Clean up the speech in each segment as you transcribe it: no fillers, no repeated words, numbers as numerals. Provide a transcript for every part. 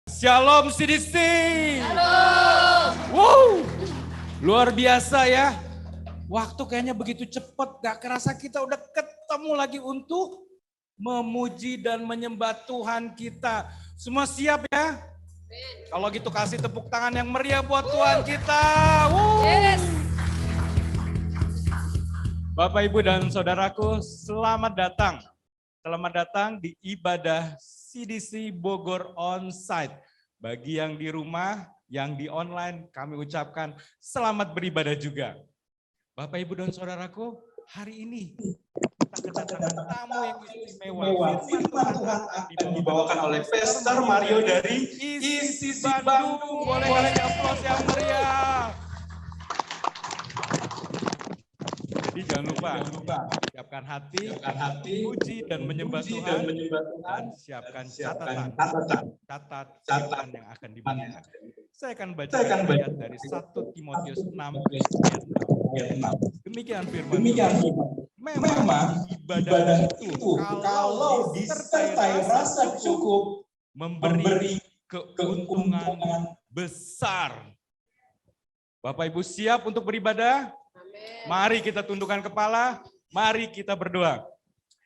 Shalom CDC. Shalom. Wow, luar biasa ya. Waktu kayaknya begitu cepat, gak kerasa kita udah ketemu lagi untuk memuji dan menyembah Tuhan kita. Semua siap ya? Kalau gitu kasih tepuk tangan yang meriah buat Tuhan kita. Yes. Bapak, Ibu, dan Saudaraku, selamat datang. Selamat datang di ibadah CDC Bogor Onsite. Bagi yang di rumah, yang di online, kami ucapkan selamat beribadah juga. Bapak, Ibu, dan Saudaraku, hari ini kita kedatangan tamu yang istimewa. Firman Tuhan akan dibawakan oleh Pastor Mario dari ICC Bandung. Boleh kasih aplaus yang meriah. Jadi jangan lupa siapkan hati, puji dan menyembah Tuhan, dan siapkan catatan yang akan diberikan. Saya akan baca ayat dari 1 Timotius 6 ayat 6. Demikian firman Tuhan. Memang ibadah itu kalau disertai rasa cukup memberi keuntungan besar. Bapak Ibu siap untuk beribadah? Mari kita tundukkan kepala, mari kita berdoa.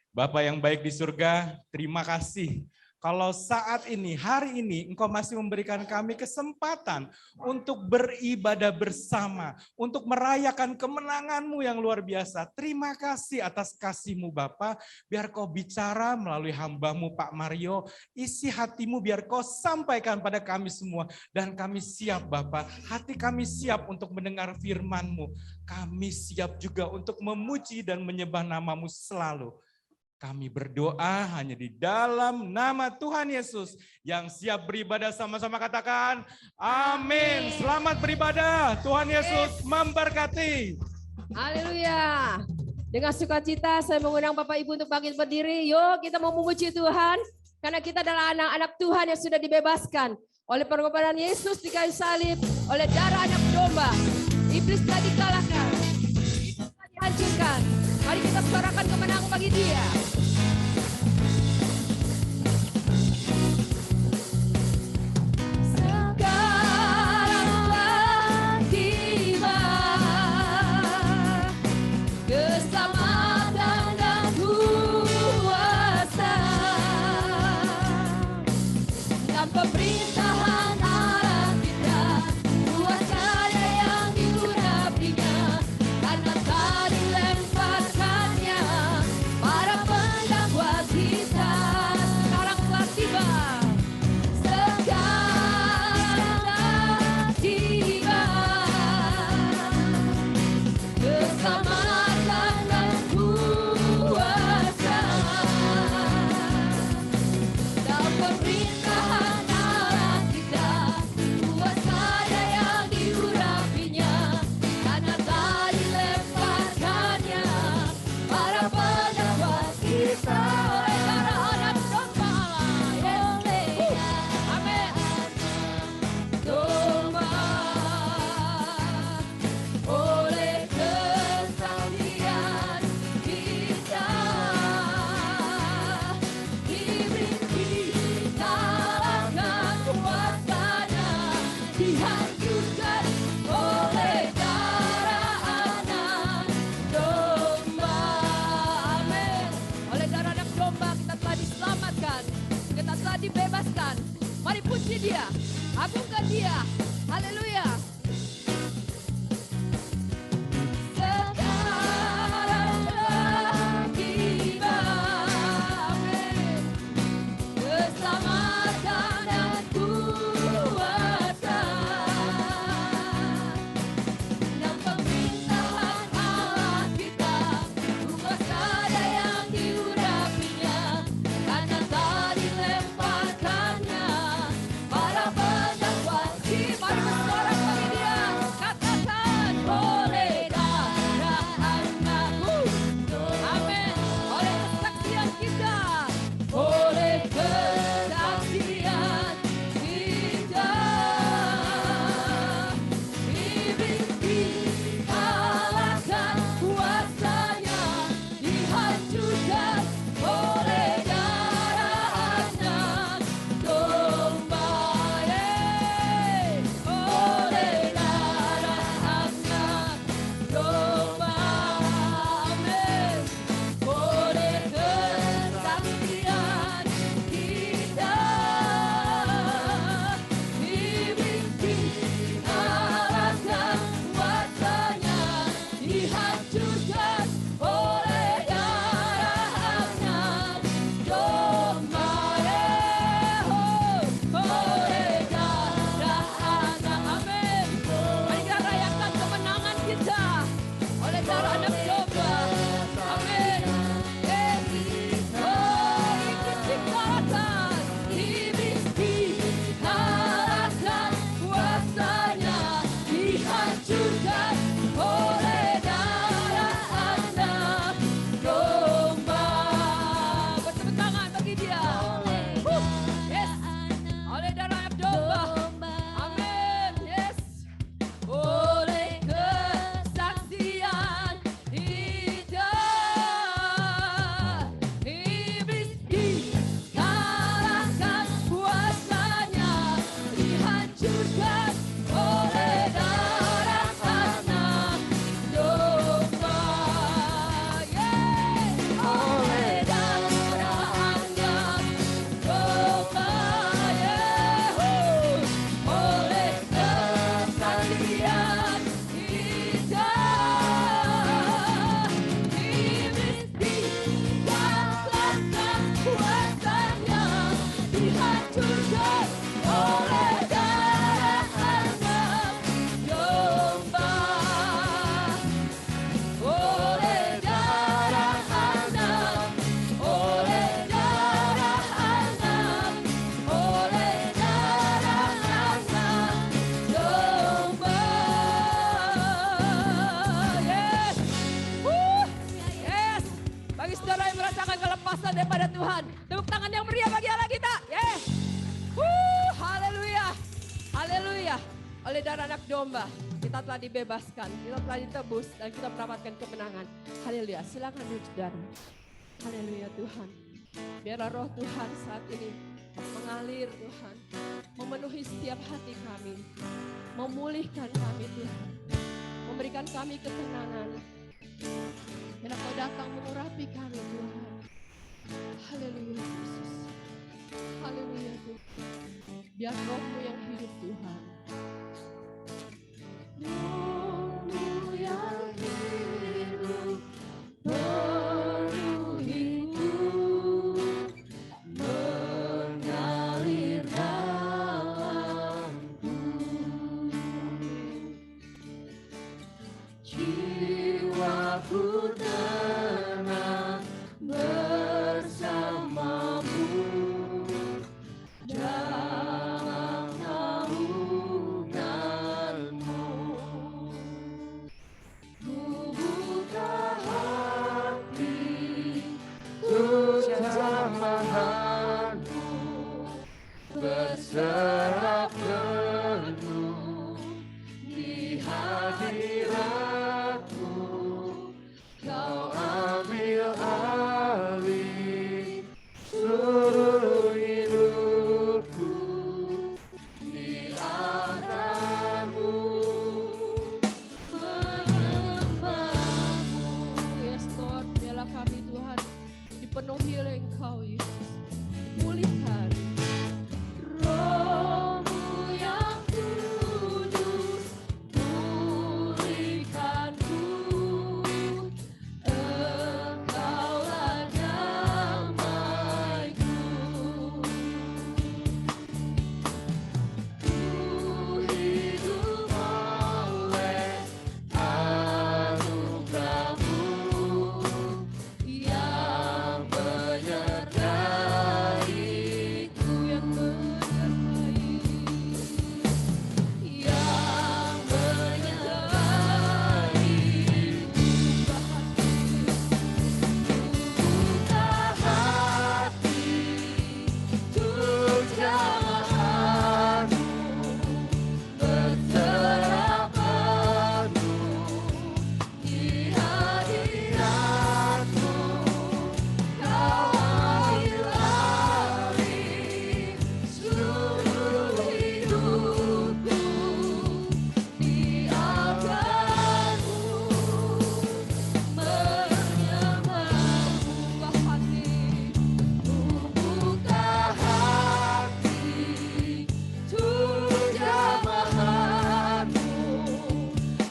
Bapa yang baik di surga, terima kasih. Kalau saat ini, hari ini, Engkau masih memberikan kami kesempatan untuk beribadah bersama, untuk merayakan kemenangan-Mu yang luar biasa. Terima kasih atas kasih-Mu Bapa, biar Kau bicara melalui hamba-Mu Pak Mario, isi hati-Mu biar Kau sampaikan pada kami semua. Dan kami siap Bapa, hati kami siap untuk mendengar firman-Mu. Kami siap juga untuk memuji dan menyembah nama-Mu selalu. Kami berdoa hanya di dalam nama Tuhan Yesus. Yang siap beribadah sama-sama katakan, amin. Selamat beribadah, Tuhan Yesus memberkati. Haleluya. Dengan sukacita saya mengundang Bapak Ibu untuk bangkit berdiri. Yuk kita mau memuji Tuhan. Karena kita adalah anak-anak Tuhan yang sudah dibebaskan. Oleh pengorbanan Yesus di kayu salib. Oleh darah anak domba. Iblis telah dikalahkan. Iblis telah dihancurkan. Mari kita suarakan kemenangan bagi Dia. Sekaranglah tiba keselamatan dan kuasa dan pemerintahan Allah kita, kuasa yang diurapinya, karena telah dilemparkannya para pendakwa kita. Sekaranglah tiba, sekaranglah tiba keselamatan dan kuasa dan pemerintahan Allah kita, kuasa yang diurapinya, karena telah dilemparkannya para pendakwa kita. Oleh darah anak domba Allah, amin. Domba, oleh kesaksian kita, iblis dikalahkan, kuasanya dihancurkan oleh darah anak domba. Amin. Oleh darah anak domba kita telah diselamatkan, kita telah dibebaskan. Mari puji Dia, agungkan Dia. Haleluya. Sekaranglah tiba, amin, keselamatan dan kuasa dan pemerintahan Allah kita, kuasa yang diurapinya, karena telah dilemparkannya para pendakwa kita. Mari bersorak bagi ditebushkan oleh darah anak domba. Oleh darah anak, oleh darah anak, oleh darah anak domba. Yes. Yes. Bagi saudara yang merasakan kelepasan daripada Tuhan, tepuk tangan yang meriah bagi Allah kita. Yes. Haleluya. Haleluya. Oleh darah anak domba, kita telah dibebaskan, kita telah ditebus, dan kita mendapatkan kemenangan. Haleluya. Silakan duduk saudara. Haleluya Tuhan. Biarlah roh Tuhan saat ini mengalir Tuhan, memenuhi setiap hati kami, memulihkan kami Tuhan, memberikan kami ketenangan. Biarlah Kau datang mengurapi kami Tuhan. Haleluya Yesus. Haleluya Tuhan. Biar roh-Mu yang hidup Tuhan. Roh-Mu yang hidup penuhiku, mengalir dalamku. Jiwaku tenang bersamamu dalam naunganmu. Ku buka hati untuk jamahanmu, berserah penuh di hadiratmu. Kau ambil alih seluruh hidupku, di tanganmu menyembahmu. Yes Lord, biarlah kami Tuhan dipenuhi oleh Engkau Yesus, pulihkan. Roh-Mu yang kudus, pulihkanku. Engkaulah damaiku. Ku hidup oleh anugerah-Mu yang menyertaiku, yang buka hati untuk jamahanmu, berserah penuh di hadiratmu. Kau ambil alih seluruh hidupku, di tanganmu menyembahmu. Buka hati untuk jamahanmu,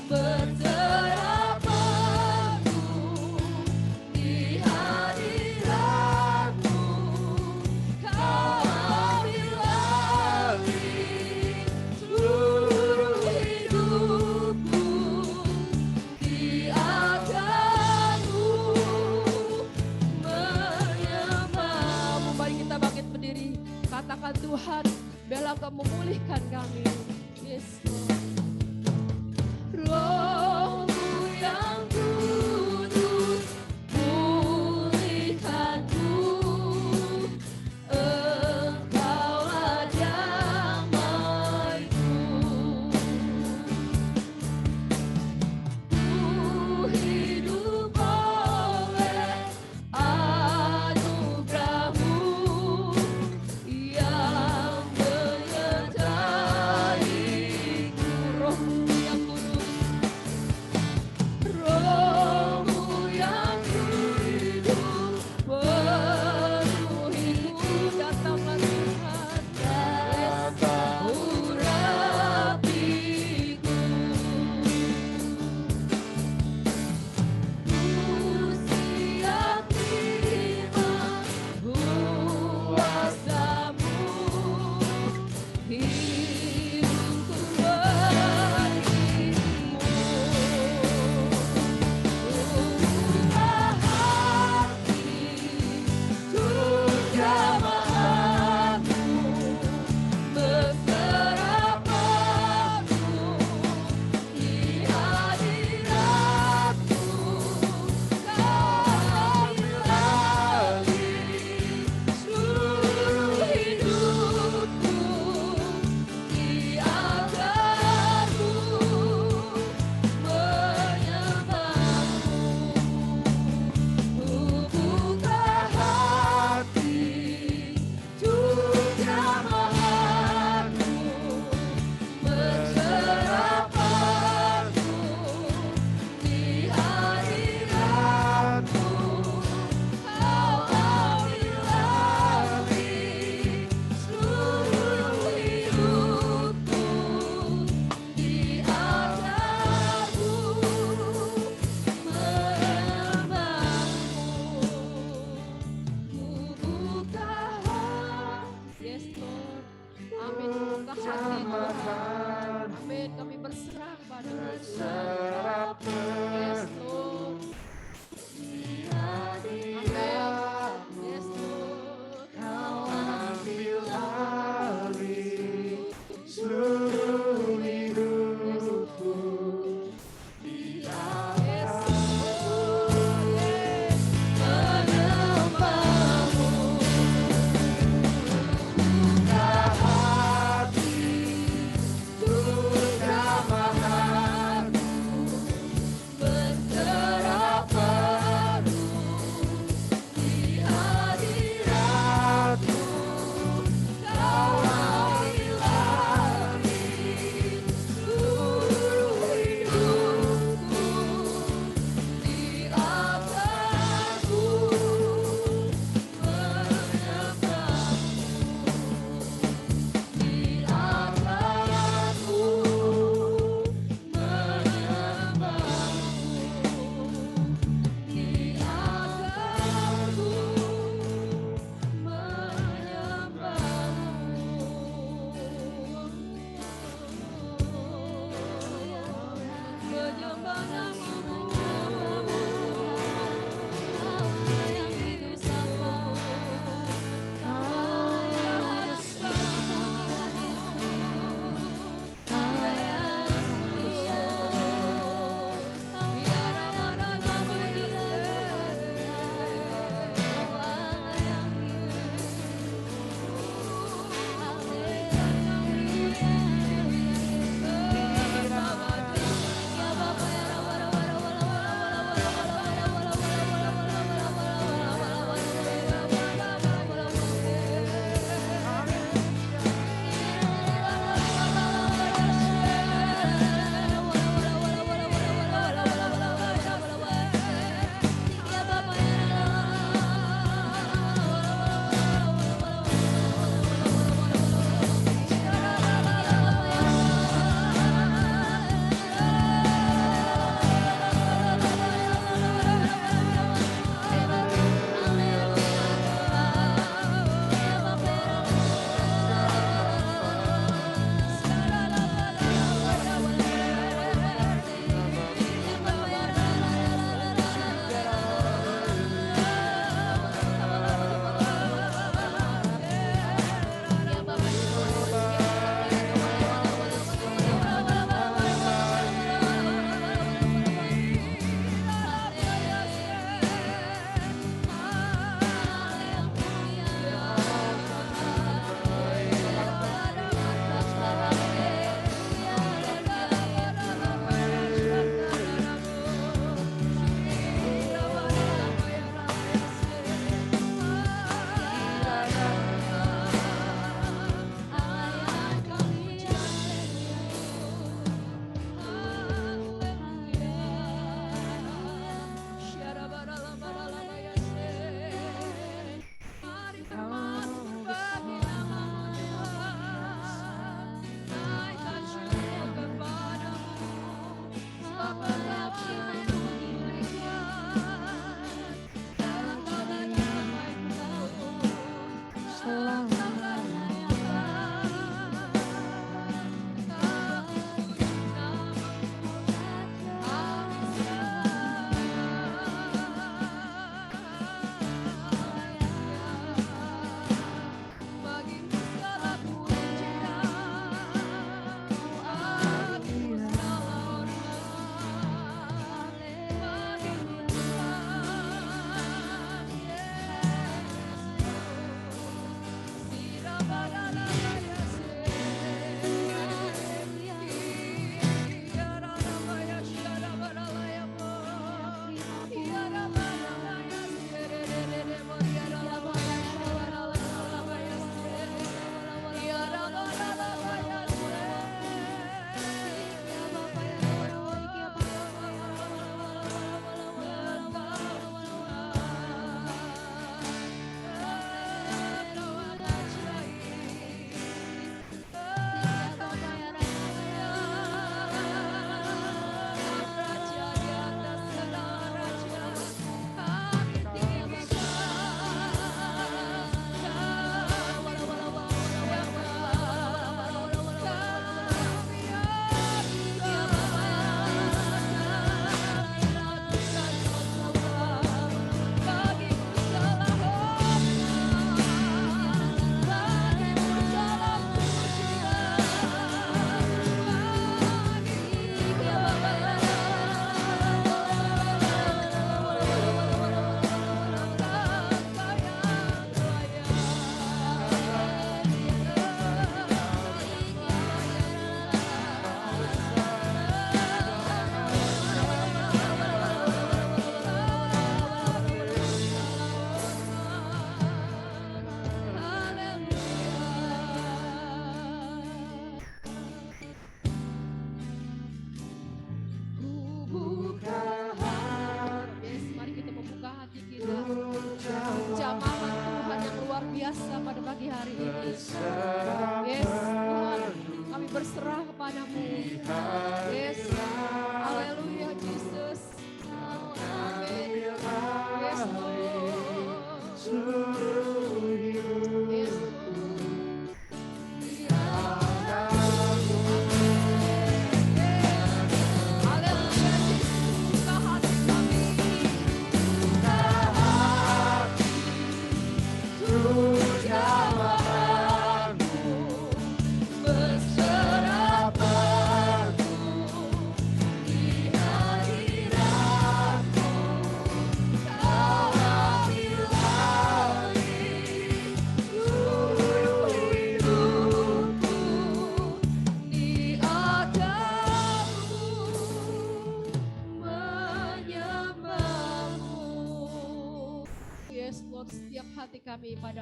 berserah penuh di hadiratmu. Kau ambil alih seluruh hidupku, di tanganmu menyembahmu. Mari kita bangkit berdiri, katakan Tuhan, biarlah Kau memulihkan kami. Yes Lord. Roh-Mu yang kudus, pulihkanku. Engkaulah damaiku. Ku hidup oleh anugerah-Mu yang menyertaiku. Roh-Mu yang kudus,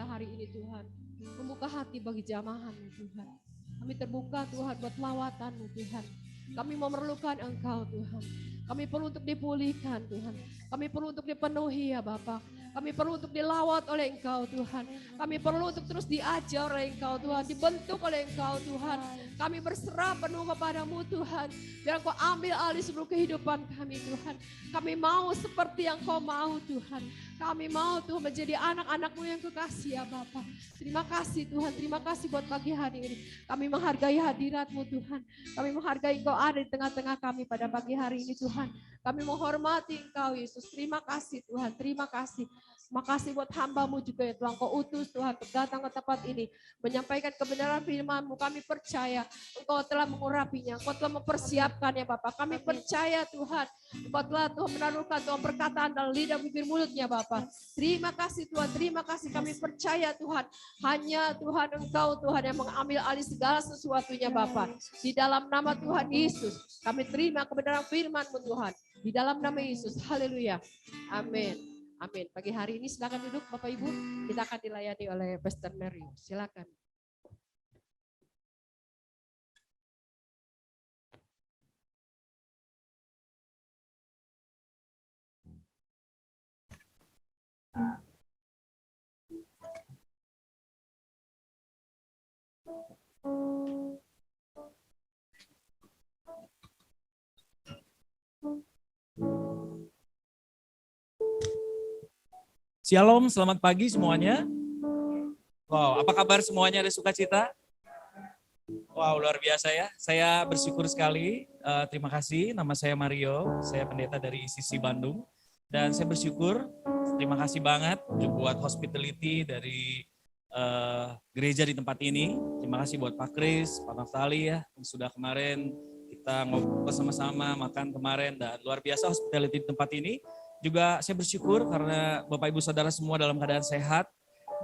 hari ini Tuhan. Membuka hati bagi jamahan-Mu Tuhan. Kami terbuka Tuhan buat lawatan-Mu Tuhan. Kami memerlukan Engkau Tuhan. Kami perlu untuk dipulihkan Tuhan. Kami perlu untuk dipenuhi ya Bapa. Kami perlu untuk dilawat oleh Engkau Tuhan. Kami perlu untuk terus diajar oleh Engkau Tuhan. Dibentuk oleh Engkau Tuhan. Kami berserah penuh kepadamu Tuhan. Biar Engkau ambil alih seluruh kehidupan kami Tuhan. Kami mau seperti yang Kau mau Tuhan. Kami mau Tuhan menjadi anak-anak-Mu yang kekasih ya Bapa. Terima kasih Tuhan. Terima kasih buat pagi hari ini. Kami menghargai hadirat-Mu Tuhan. Kami menghargai Engkau ada di tengah-tengah kami pada pagi hari ini Tuhan. Kami menghormati Engkau Yesus. Terima kasih Tuhan. Terima kasih. Makasih buat hamba-Mu juga ya Tuhan. Kau utus Tuhan untuk datang ke tempat ini. Menyampaikan kebenaran firman-Mu. Kami percaya Engkau telah mengurapinya. Engkau telah mempersiapkan ya Bapak. Kami percaya Tuhan. Engkau telah Tuhan menaruhkan Tuhan perkataan dalam lidah bibir mulutnya Bapak. Terima kasih Tuhan. Terima kasih. Kami percaya Tuhan. Hanya Tuhan Engkau Tuhan yang mengambil alih segala sesuatunya Bapak. Di dalam nama Tuhan Yesus. Kami terima kebenaran firman-Mu Tuhan. Di dalam nama Yesus. Haleluya. Amin. Amin. Pagi hari ini silakan duduk Bapak Ibu. Kita akan dilayani oleh Pastor Mario. Silakan. Shalom, selamat pagi semuanya. Wow, apa kabar semuanya? Ada sukacita? Wow, luar biasa ya. Saya bersyukur sekali. Terima kasih. Nama saya Mario. Saya pendeta dari ICC Bandung. Dan saya bersyukur. Terima kasih banget buat hospitality dari gereja di tempat ini. Terima kasih buat Pak Kris, Pak Naftali ya. Yang sudah kemarin kita ngobrol sama-sama, makan kemarin. Dan luar biasa hospitality di tempat ini. Juga saya bersyukur karena Bapak Ibu Saudara semua dalam keadaan sehat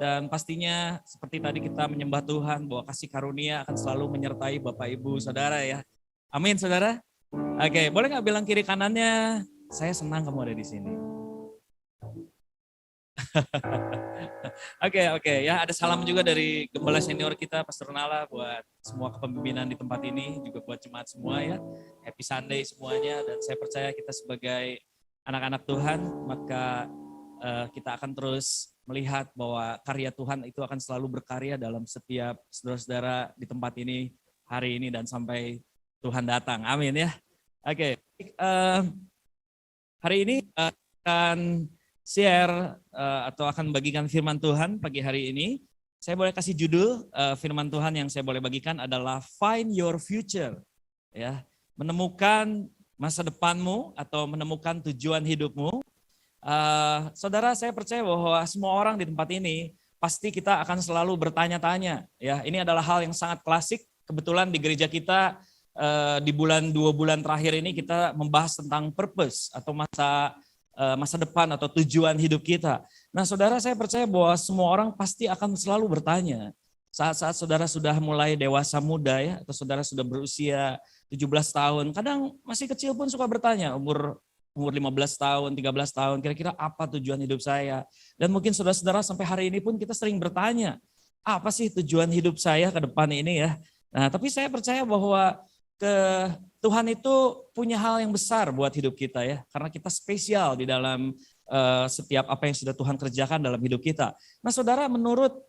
dan pastinya seperti tadi kita menyembah Tuhan bahwa kasih karunia akan selalu menyertai Bapak Ibu Saudara ya. Amin Saudara. Oke, boleh nggak bilang kiri kanannya? Saya senang kamu ada di sini. Oke ya, ada salam juga dari gembala senior kita Pastor Nala buat semua kepemimpinan di tempat ini, juga buat jemaat semua ya. Happy Sunday semuanya dan saya percaya kita sebagai anak-anak Tuhan, maka kita akan terus melihat bahwa karya Tuhan itu akan selalu berkarya dalam setiap saudara-saudara di tempat ini hari ini dan sampai Tuhan datang. Amin ya. Oke, hari ini akan share atau akan bagikan firman Tuhan pagi hari ini. Saya boleh kasih judul firman Tuhan yang saya boleh bagikan adalah Find Your Future. Ya, menemukan masa depanmu atau menemukan tujuan hidupmu. Saudara, saya percaya bahwa semua orang di tempat ini pasti kita akan selalu bertanya-tanya. Ya, ini adalah hal yang sangat klasik. Kebetulan di gereja kita di 2 bulan terakhir ini kita membahas tentang purpose atau masa depan atau tujuan hidup kita. Nah, saudara, saya percaya bahwa semua orang pasti akan selalu bertanya. Saat-saat saudara sudah mulai dewasa muda ya, atau saudara sudah berusia 17 tahun, kadang masih kecil pun suka bertanya, umur 15 tahun, 13 tahun, kira-kira apa tujuan hidup saya? Dan mungkin saudara-saudara sampai hari ini pun kita sering bertanya, apa sih tujuan hidup saya ke depan ini ya? Nah, tapi saya percaya bahwa Tuhan itu punya hal yang besar buat hidup kita ya, karena kita spesial di dalam setiap apa yang sudah Tuhan kerjakan dalam hidup kita. Nah, saudara, menurut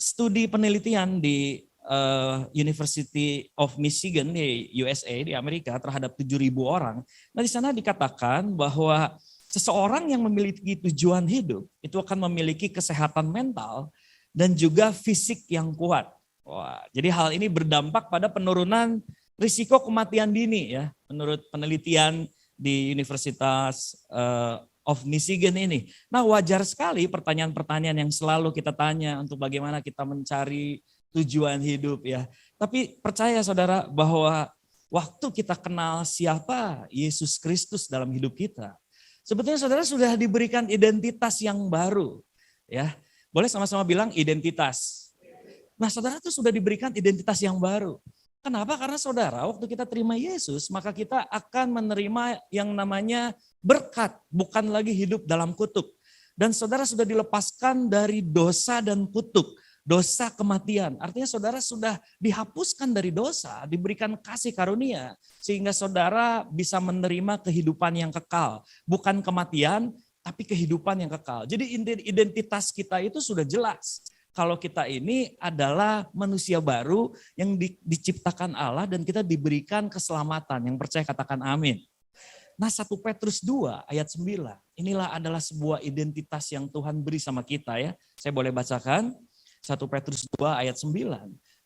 studi penelitian di University of Michigan di USA di Amerika terhadap 7.000 orang, nah di sana dikatakan bahwa seseorang yang memiliki tujuan hidup itu akan memiliki kesehatan mental dan juga fisik yang kuat. Wah, jadi hal ini berdampak pada penurunan risiko kematian dini ya, menurut penelitian di Universitas of Michigan ini. Nah, wajar sekali pertanyaan-pertanyaan yang selalu kita tanya untuk bagaimana kita mencari tujuan hidup ya. Tapi percaya saudara bahwa waktu kita kenal siapa Yesus Kristus dalam hidup kita, sebetulnya saudara sudah diberikan identitas yang baru ya. Boleh sama-sama bilang identitas. Nah, saudara itu sudah diberikan identitas yang baru. Kenapa? Karena saudara, waktu kita terima Yesus, maka kita akan menerima yang namanya berkat, bukan lagi hidup dalam kutuk. Dan saudara sudah dilepaskan dari dosa dan kutuk, dosa kematian. Artinya saudara sudah dihapuskan dari dosa, diberikan kasih karunia. Sehingga saudara bisa menerima kehidupan yang kekal. Bukan kematian, tapi kehidupan yang kekal. Jadi identitas kita itu sudah jelas. Kalau kita ini adalah manusia baru yang diciptakan Allah dan kita diberikan keselamatan. Yang percaya katakan amin. Nah 1 Petrus 2 ayat 9, inilah adalah sebuah identitas yang Tuhan beri sama kita ya. Saya boleh bacakan 1 Petrus 2 ayat 9.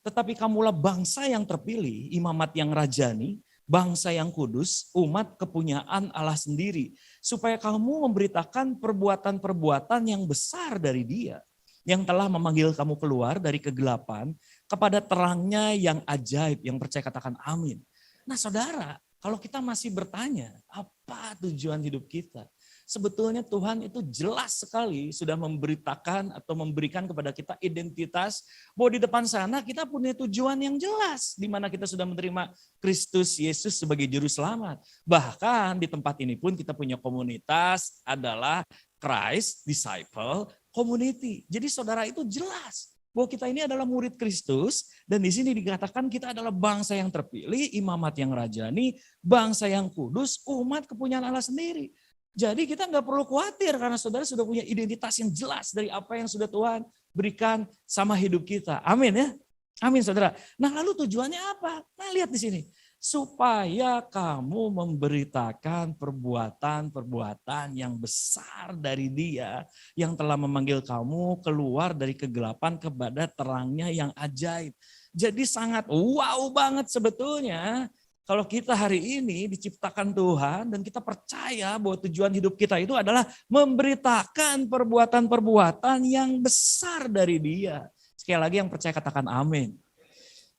Tetapi kamulah bangsa yang terpilih, imamat yang rajani, bangsa yang kudus, umat kepunyaan Allah sendiri. Supaya kamu memberitakan perbuatan-perbuatan yang besar dari Dia. Yang telah memanggil kamu keluar dari kegelapan kepada terangnya yang ajaib, yang percaya katakan amin. Nah saudara, kalau kita masih bertanya, apa tujuan hidup kita? Sebetulnya Tuhan itu jelas sekali sudah memberitakan atau memberikan kepada kita identitas bahwa di depan sana kita punya tujuan yang jelas. Di mana kita sudah menerima Kristus Yesus sebagai Juru Selamat. Bahkan di tempat ini pun kita punya komunitas adalah Christ Disciple Community. Jadi saudara itu jelas bahwa kita ini adalah murid Kristus dan di sini dikatakan kita adalah bangsa yang terpilih, imamat yang rajani, bangsa yang kudus, umat kepunyaan Allah sendiri. Jadi kita nggak perlu khawatir karena saudara sudah punya identitas yang jelas dari apa yang sudah Tuhan berikan sama hidup kita. Amin ya. Amin saudara. Nah lalu tujuannya apa? Nah lihat di sini. Supaya kamu memberitakan perbuatan-perbuatan yang besar dari Dia yang telah memanggil kamu keluar dari kegelapan kepada terangnya yang ajaib. Jadi sangat wow banget sebetulnya kalau kita hari ini diciptakan Tuhan dan kita percaya bahwa tujuan hidup kita itu adalah memberitakan perbuatan-perbuatan yang besar dari Dia. Sekali lagi yang percaya katakan amin.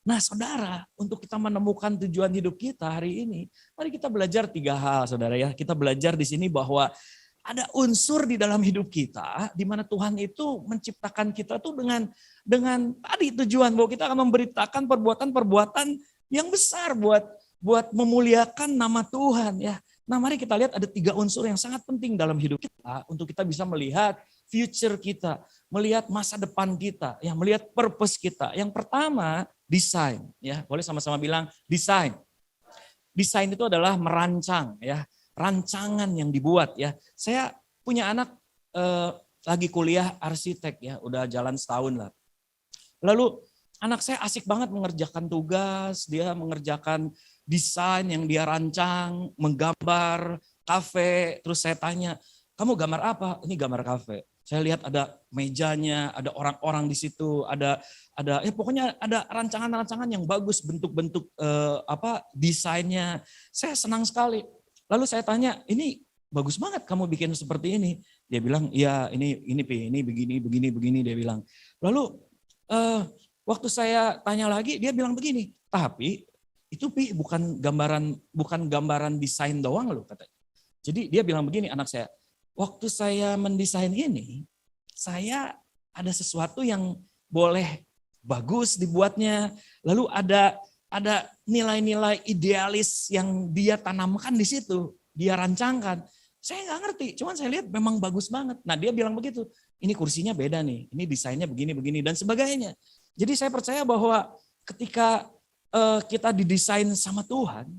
Nah saudara, untuk kita menemukan tujuan hidup kita hari ini, mari kita belajar 3 hal saudara ya. Kita belajar di sini bahwa ada unsur di dalam hidup kita, di mana Tuhan itu menciptakan kita tuh dengan tadi tujuan bahwa kita akan memberitakan perbuatan-perbuatan yang besar buat memuliakan nama Tuhan ya. Nah mari kita lihat ada 3 unsur yang sangat penting dalam hidup kita untuk kita bisa melihat future kita, melihat masa depan kita, ya, melihat purpose kita. Yang pertama desain, ya, boleh sama-sama bilang desain. Desain itu adalah merancang, ya, rancangan yang dibuat, ya. Saya punya anak lagi kuliah arsitek, ya, udah jalan setahun lah. Lalu anak saya asik banget mengerjakan tugas, dia mengerjakan desain yang dia rancang, menggambar kafe. Terus saya tanya, kamu gambar apa? Ini gambar kafe. Saya lihat ada mejanya, ada orang-orang di situ, ada pokoknya ada rancangan-rancangan yang bagus, bentuk-bentuk desainnya. Saya senang sekali. Lalu saya tanya, ini bagus banget kamu bikin seperti ini. Dia bilang, iya ini begini dia bilang. Lalu waktu saya tanya lagi, dia bilang begini, tapi itu bukan gambaran desain doang loh katanya. Jadi dia bilang begini anak saya, waktu saya mendesain ini, saya ada sesuatu yang boleh bagus dibuatnya, lalu ada nilai-nilai idealis yang dia tanamkan di situ, dia rancangkan. Saya nggak ngerti, cuman saya lihat memang bagus banget. Nah dia bilang begitu, ini kursinya beda nih, ini desainnya begini dan sebagainya. Jadi saya percaya bahwa ketika kita didesain sama Tuhan,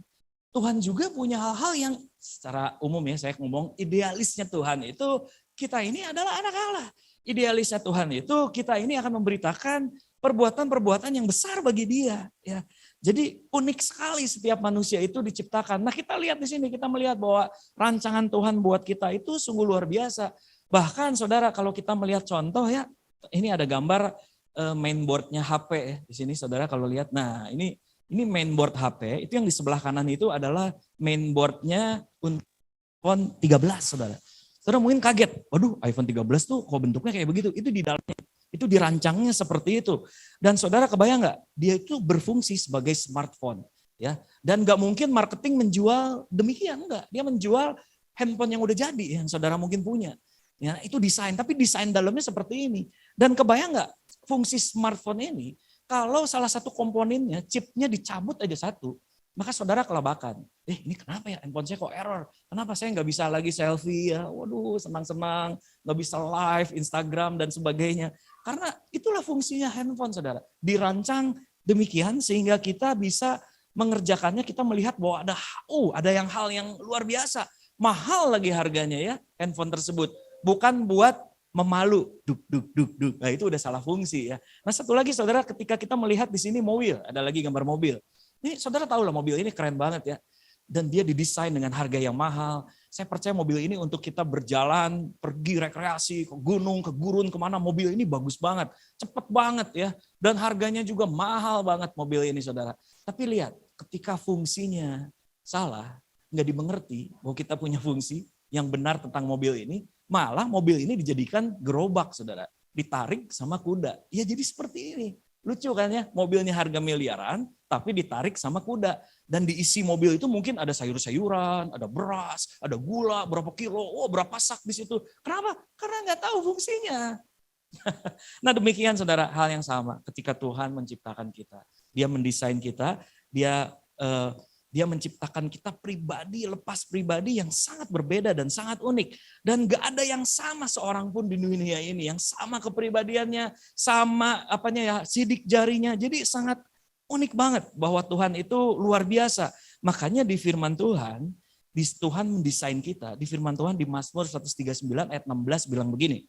Tuhan juga punya hal-hal yang secara umum ya saya ngomong idealisnya Tuhan itu kita ini adalah anak Allah. Idealisnya Tuhan itu kita ini akan memberitakan perbuatan-perbuatan yang besar bagi Dia. Ya. Jadi unik sekali setiap manusia itu diciptakan. Nah kita lihat di sini, kita melihat bahwa rancangan Tuhan buat kita itu sungguh luar biasa. Bahkan saudara kalau kita melihat contoh ya, ini ada gambar mainboardnya HP ya. Di sini saudara kalau lihat, nah ini mainboard HP, itu yang di sebelah kanan itu adalah mainboardnya untuk iPhone 13 saudara. Saudara mungkin kaget, waduh iPhone 13 tuh kok bentuknya kayak begitu, itu di dalamnya, itu dirancangnya seperti itu. Dan saudara kebayang nggak, dia itu berfungsi sebagai smartphone. Ya, dan nggak mungkin marketing menjual demikian, enggak. Dia menjual handphone yang udah jadi, yang saudara mungkin punya. Ya, itu desain, tapi desain dalamnya seperti ini. Dan kebayang nggak, fungsi smartphone ini, kalau salah satu komponennya, chipnya dicabut aja satu, maka saudara kelabakan. Ini kenapa ya handphone saya kok error? Kenapa saya nggak bisa lagi selfie ya? Waduh, senang-senang, nggak bisa live Instagram dan sebagainya. Karena itulah fungsinya handphone, saudara. Dirancang demikian sehingga kita bisa mengerjakannya, kita melihat bahwa ada hal yang luar biasa. Mahal lagi harganya ya handphone tersebut. Bukan buat memalu, duk. Nah itu udah salah fungsi ya. Nah satu lagi saudara, ketika kita melihat di sini mobil, ada lagi gambar mobil. Ini saudara tahu lah mobil ini keren banget ya. Dan dia didesain dengan harga yang mahal. Saya percaya mobil ini untuk kita berjalan, pergi rekreasi, ke gunung, ke gurun, kemana, mobil ini bagus banget. Cepet banget ya. Dan harganya juga mahal banget mobil ini saudara. Tapi lihat, ketika fungsinya salah, nggak dimengerti bahwa kita punya fungsi yang benar tentang mobil ini, malah mobil ini dijadikan gerobak saudara. Ditarik sama kuda. Ya jadi seperti ini. Lucu kan ya, mobilnya harga miliaran, tapi ditarik sama kuda. Dan diisi mobil itu mungkin ada sayur-sayuran, ada beras, ada gula, berapa kilo, berapa sak di situ. Kenapa? Karena nggak tahu fungsinya. Nah demikian saudara, hal yang sama ketika Tuhan menciptakan kita. Dia mendesain kita, dia menciptakan kita pribadi, lepas pribadi yang sangat berbeda dan sangat unik. Dan gak ada yang sama seorang pun di dunia ini, yang sama kepribadiannya, sama sidik jarinya. Jadi sangat unik banget bahwa Tuhan itu luar biasa. Makanya di firman Tuhan, Tuhan mendesain kita. Di firman Tuhan di Mazmur 139 ayat 16 bilang begini,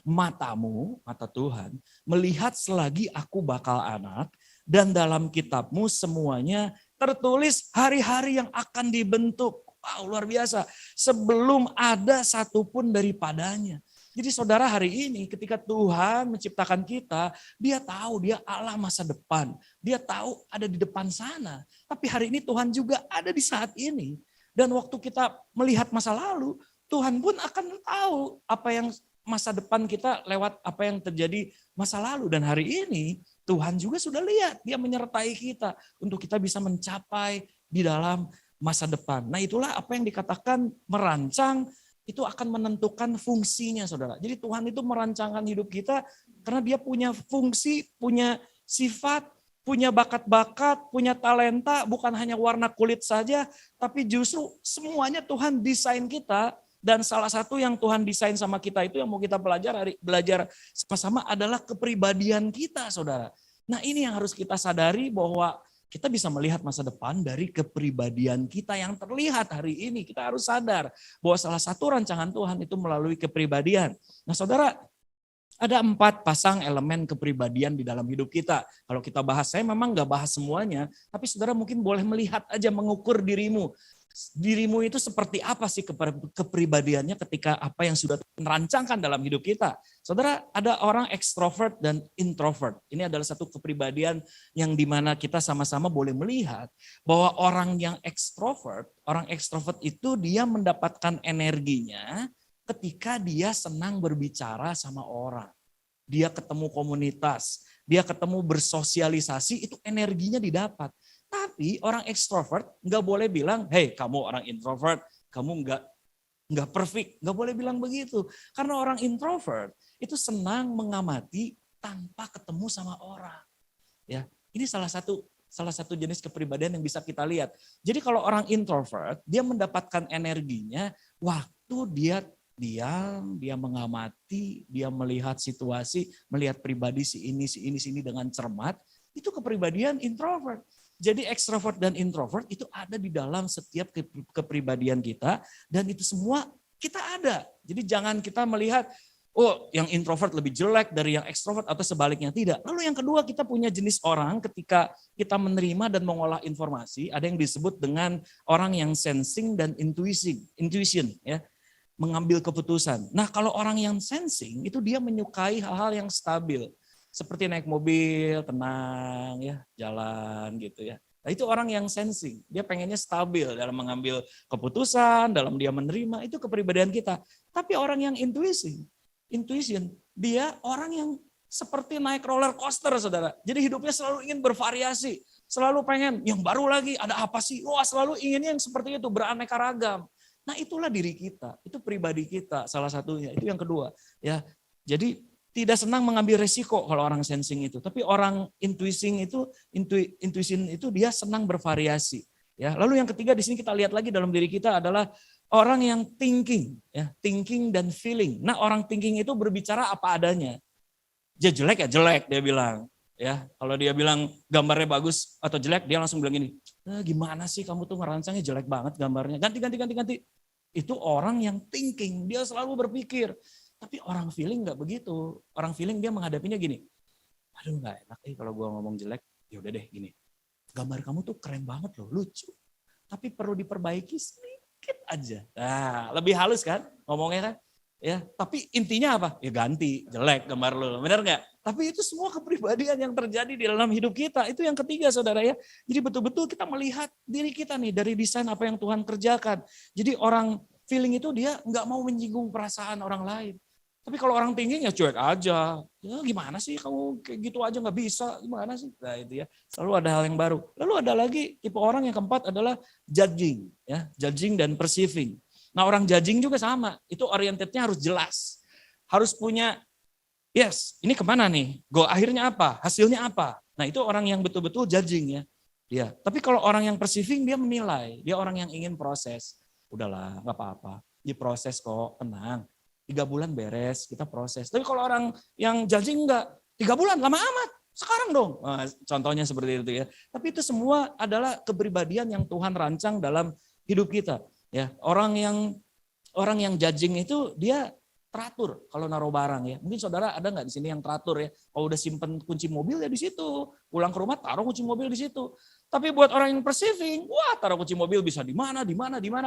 matamu, mata Tuhan, melihat selagi aku bakal anak, dan dalam kitabmu semuanya tertulis hari-hari yang akan dibentuk. Wow, luar biasa. Sebelum ada satupun daripadanya. Jadi saudara hari ini ketika Tuhan menciptakan kita, dia tahu dia Allah masa depan. Dia tahu ada di depan sana. Tapi hari ini Tuhan juga ada di saat ini. Dan waktu kita melihat masa lalu, Tuhan pun akan tahu apa yang masa depan kita lewat apa yang terjadi masa lalu. Dan hari ini Tuhan juga sudah lihat, dia menyertai kita untuk kita bisa mencapai di dalam masa depan. Nah itulah apa yang dikatakan merancang, itu akan menentukan fungsinya saudara. Jadi Tuhan itu merancangkan hidup kita karena dia punya fungsi, punya sifat, punya bakat-bakat, punya talenta, bukan hanya warna kulit saja, tapi justru semuanya Tuhan desain kita. Dan salah satu yang Tuhan desain sama kita itu yang mau kita belajar sama-sama adalah kepribadian kita, saudara. Nah ini yang harus kita sadari bahwa kita bisa melihat masa depan dari kepribadian kita yang terlihat hari ini. Kita harus sadar bahwa salah satu rancangan Tuhan itu melalui kepribadian. Nah saudara, ada 4 pasang elemen kepribadian di dalam hidup kita. Kalau kita bahas, saya memang nggak bahas semuanya, tapi saudara mungkin boleh melihat aja, mengukur dirimu. Dirimu itu seperti apa sih kepribadiannya ketika apa yang sudah merancangkan dalam hidup kita. Saudara, ada orang ekstrovert dan introvert. Ini adalah satu kepribadian yang dimana kita sama-sama boleh melihat bahwa orang yang ekstrovert itu dia mendapatkan energinya ketika dia senang berbicara sama orang. Dia ketemu komunitas, dia ketemu bersosialisasi, itu energinya didapat. Tapi orang ekstrovert nggak boleh bilang, hey kamu orang introvert, kamu nggak perfect, nggak boleh bilang begitu. Karena orang introvert itu senang mengamati tanpa ketemu sama orang. Ya, ini salah satu jenis kepribadian yang bisa kita lihat. Jadi kalau orang introvert, dia mendapatkan energinya waktu dia diam, dia mengamati, dia melihat situasi, melihat pribadi si ini dengan cermat. Itu kepribadian introvert. Jadi ekstrovert dan introvert itu ada di dalam setiap kepribadian kita dan itu semua kita ada. Jadi jangan kita melihat, oh yang introvert lebih jelek dari yang ekstrovert atau sebaliknya, tidak. Lalu yang kedua, kita punya jenis orang ketika kita menerima dan mengolah informasi, ada yang disebut dengan orang yang sensing dan intuition ya, mengambil keputusan. Nah kalau orang yang sensing itu dia menyukai hal-hal yang stabil. Seperti naik mobil, tenang ya, jalan gitu ya. Nah, itu orang yang sensing, dia pengennya stabil dalam mengambil keputusan, dalam dia menerima, itu kepribadian kita. Tapi orang yang intuition, dia orang yang seperti naik roller coaster, saudara. Jadi hidupnya selalu ingin bervariasi, selalu pengen yang baru lagi, ada apa sih? Wah, selalu inginnya yang seperti itu, beraneka ragam. Nah, itulah diri kita, itu pribadi kita salah satunya. Itu yang kedua, ya. Jadi tidak senang mengambil resiko kalau orang sensing itu, tapi orang intuition itu dia senang bervariasi. Ya, lalu yang ketiga di sini kita lihat lagi dalam diri kita adalah orang yang thinking, ya, thinking dan feeling. Nah, orang thinking itu berbicara apa adanya. Dia jelek ya jelek, dia bilang. Ya, kalau dia bilang gambarnya bagus atau jelek, dia langsung bilang gini, gimana sih kamu tuh ngerancangnya jelek banget gambarnya. Ganti. Itu orang yang thinking, dia selalu berpikir. Tapi orang feeling nggak begitu. Orang feeling dia menghadapinya gini, aduh nggak enak kalau gue ngomong jelek, ya udah deh gini. Gambar kamu tuh keren banget loh, lucu. Tapi perlu diperbaiki sedikit aja. Nah, lebih halus kan ngomongnya kan? Ya, tapi intinya apa? Ya ganti, jelek gambar lo. Benar nggak? Tapi itu semua kepribadian yang terjadi di dalam hidup kita. Itu yang ketiga saudara ya. Jadi betul-betul kita melihat diri kita nih dari desain apa yang Tuhan kerjakan. Jadi orang feeling itu dia nggak mau menyinggung perasaan orang lain. Tapi kalau orang tinggi ya cuek aja. Ya gimana sih kamu kayak gitu aja nggak bisa, gimana sih? Nah itu ya, selalu ada hal yang baru. Lalu ada lagi tipe orang yang keempat adalah judging. Ya, judging dan perceiving. Nah orang judging juga sama, itu orientednya harus jelas. Harus punya, yes ini kemana nih? Akhirnya apa? Hasilnya apa? Nah itu orang yang betul-betul judging ya. Ya. Tapi kalau orang yang perceiving dia menilai, dia orang yang ingin proses. Udahlah nggak apa-apa, diproses kok, tenang. 3 bulan beres, kita proses. Tapi kalau orang yang judging enggak, 3 bulan lama amat, sekarang dong. Nah, contohnya seperti itu ya. Tapi itu semua adalah kepribadian yang Tuhan rancang dalam hidup kita. Ya, orang yang judging itu dia teratur kalau naruh barang ya. Mungkin saudara ada nggak di sini yang teratur ya? Kalau udah simpen kunci mobil ya di situ. Pulang ke rumah taruh kunci mobil di situ. Tapi buat orang yang perceiving, wah taruh kunci mobil bisa di mana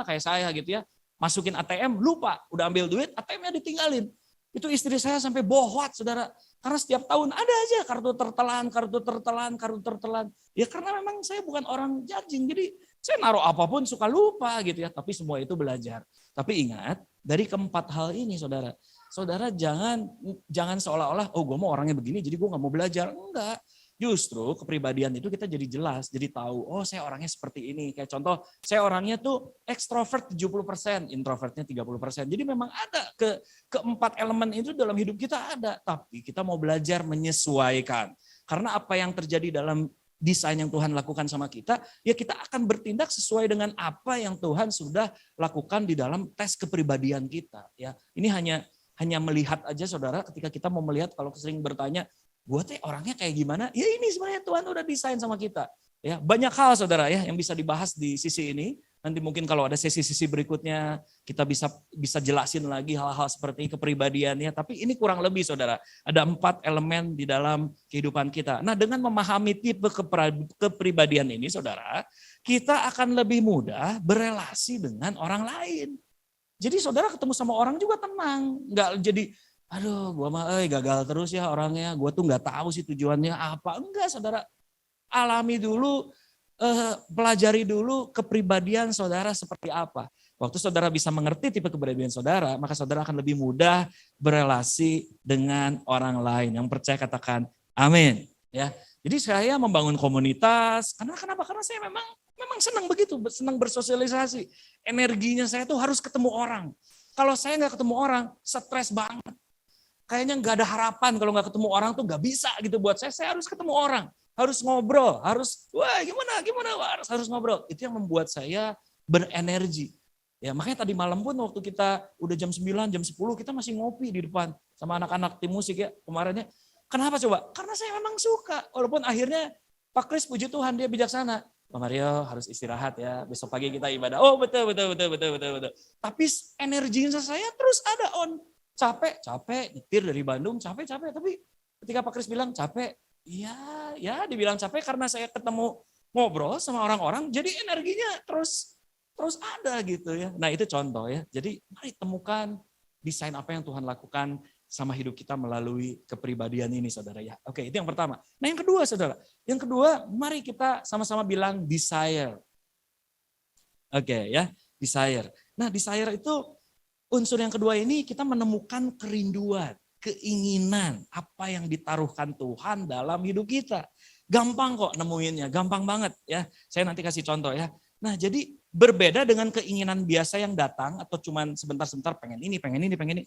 kayak saya gitu ya. Masukin ATM, lupa. Udah ambil duit, ATM-nya ditinggalin. Itu istri saya sampai bohwat, saudara. Karena setiap tahun ada aja kartu tertelan. Ya karena memang saya bukan orang judging. Jadi saya naruh apapun suka lupa gitu ya. Tapi semua itu belajar. Tapi ingat, dari keempat hal ini saudara. Saudara jangan seolah-olah, oh gue mau orangnya begini jadi gue gak mau belajar. Enggak. Justru kepribadian itu kita jadi jelas, jadi tahu, oh saya orangnya seperti ini. Kayak contoh, saya orangnya tuh ekstrovert 70%, introvertnya 30%. Jadi memang ada keempat elemen itu dalam hidup kita ada. Tapi kita mau belajar menyesuaikan. Karena apa yang terjadi dalam desain yang Tuhan lakukan sama kita, ya kita akan bertindak sesuai dengan apa yang Tuhan sudah lakukan di dalam tes kepribadian kita. Ya, ini hanya melihat aja saudara, ketika kita mau melihat kalau sering bertanya, gue teh orangnya kayak gimana? Ya ini sebenarnya Tuhan udah desain sama kita. Ya banyak hal saudara ya yang bisa dibahas di sisi ini. Nanti mungkin kalau ada sesi-sesi berikutnya kita bisa jelasin lagi hal-hal seperti kepribadiannya. Tapi ini kurang lebih saudara. Ada 4 elemen di dalam kehidupan kita. Nah dengan memahami tipe kepribadian ini saudara, kita akan lebih mudah berelasi dengan orang lain. Jadi saudara ketemu sama orang juga tenang, nggak jadi aduh gue mah gagal terus ya orangnya, gue tuh nggak tahu sih tujuannya apa. Enggak saudara, alami dulu, pelajari dulu kepribadian saudara seperti apa. Waktu saudara bisa mengerti tipe kepribadian saudara, maka saudara akan lebih mudah berelasi dengan orang lain. Yang percaya katakan amin. Ya, jadi saya membangun komunitas, kenapa? Karena saya memang senang begitu, senang bersosialisasi. Energinya saya tuh harus ketemu orang. Kalau saya nggak ketemu orang, stres banget. Kayaknya nggak ada harapan kalau nggak ketemu orang tuh nggak bisa gitu buat saya. Saya harus ketemu orang, harus ngobrol, harus gimana, harus ngobrol. Itu yang membuat saya berenergi. Ya makanya tadi malam pun waktu kita udah jam 9, jam 10 kita masih ngopi di depan sama anak-anak tim musik ya kemarinnya. Kenapa coba? Karena saya memang suka. Walaupun akhirnya Pak Kris puji Tuhan dia bijaksana. Pak Mario harus istirahat ya, besok pagi kita ibadah. Oh betul. Tapi energinya saya terus ada on. Capek, nyetir dari Bandung, capek. Tapi ketika Pak Kris bilang capek, ya dibilang capek karena saya ketemu ngobrol sama orang-orang, jadi energinya terus ada gitu ya. Nah itu contoh ya. Jadi mari temukan desain apa yang Tuhan lakukan sama hidup kita melalui kepribadian ini saudara ya. Oke itu yang pertama. Nah yang kedua saudara. Yang kedua mari kita sama-sama bilang desire. Oke ya, desire. Nah desire itu unsur yang kedua ini kita menemukan kerinduan, keinginan, apa yang ditaruhkan Tuhan dalam hidup kita. Gampang kok nemuinnya, gampang banget ya. Saya nanti kasih contoh ya. Nah jadi berbeda dengan keinginan biasa yang datang atau cuman sebentar-sebentar pengen ini,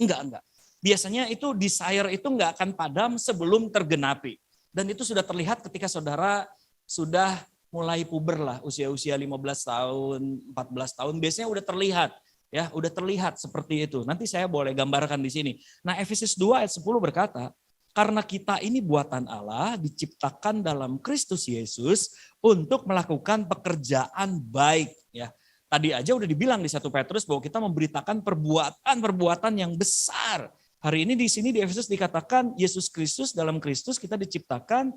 enggak. Biasanya itu desire itu enggak akan padam sebelum tergenapi. Dan itu sudah terlihat ketika saudara sudah mulai puber lah, usia-usia 15 tahun, 14 tahun, biasanya udah terlihat. Ya, udah terlihat seperti itu. Nanti saya boleh gambarkan di sini. Nah, Efesus 2 ayat 10 berkata, karena kita ini buatan Allah, diciptakan dalam Kristus Yesus untuk melakukan pekerjaan baik. Ya, tadi aja udah dibilang di 1 Petrus bahwa kita memberitakan perbuatan-perbuatan yang besar. Hari ini di sini di Efesus dikatakan Yesus Kristus, dalam Kristus kita diciptakan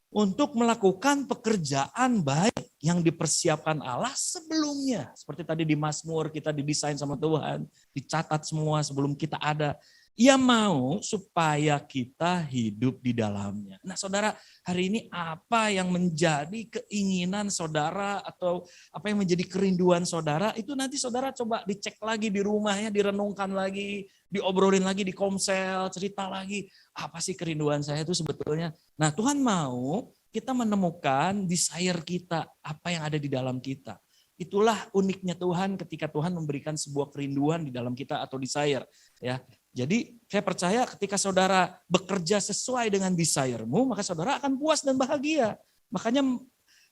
untuk melakukan pekerjaan baik yang dipersiapkan Allah sebelumnya. Seperti tadi di Mazmur kita didesain sama Tuhan, dicatat semua sebelum kita ada. Ia mau supaya kita hidup di dalamnya. Nah saudara, hari ini apa yang menjadi keinginan saudara atau apa yang menjadi kerinduan saudara, itu nanti saudara coba dicek lagi di rumah ya, direnungkan lagi, diobrolin lagi di komsel, cerita lagi, apa sih kerinduan saya itu sebetulnya. Nah Tuhan mau kita menemukan desire kita, apa yang ada di dalam kita. Itulah uniknya Tuhan ketika Tuhan memberikan sebuah kerinduan di dalam kita atau desire. Ya, jadi saya percaya ketika saudara bekerja sesuai dengan desire-mu, maka saudara akan puas dan bahagia. Makanya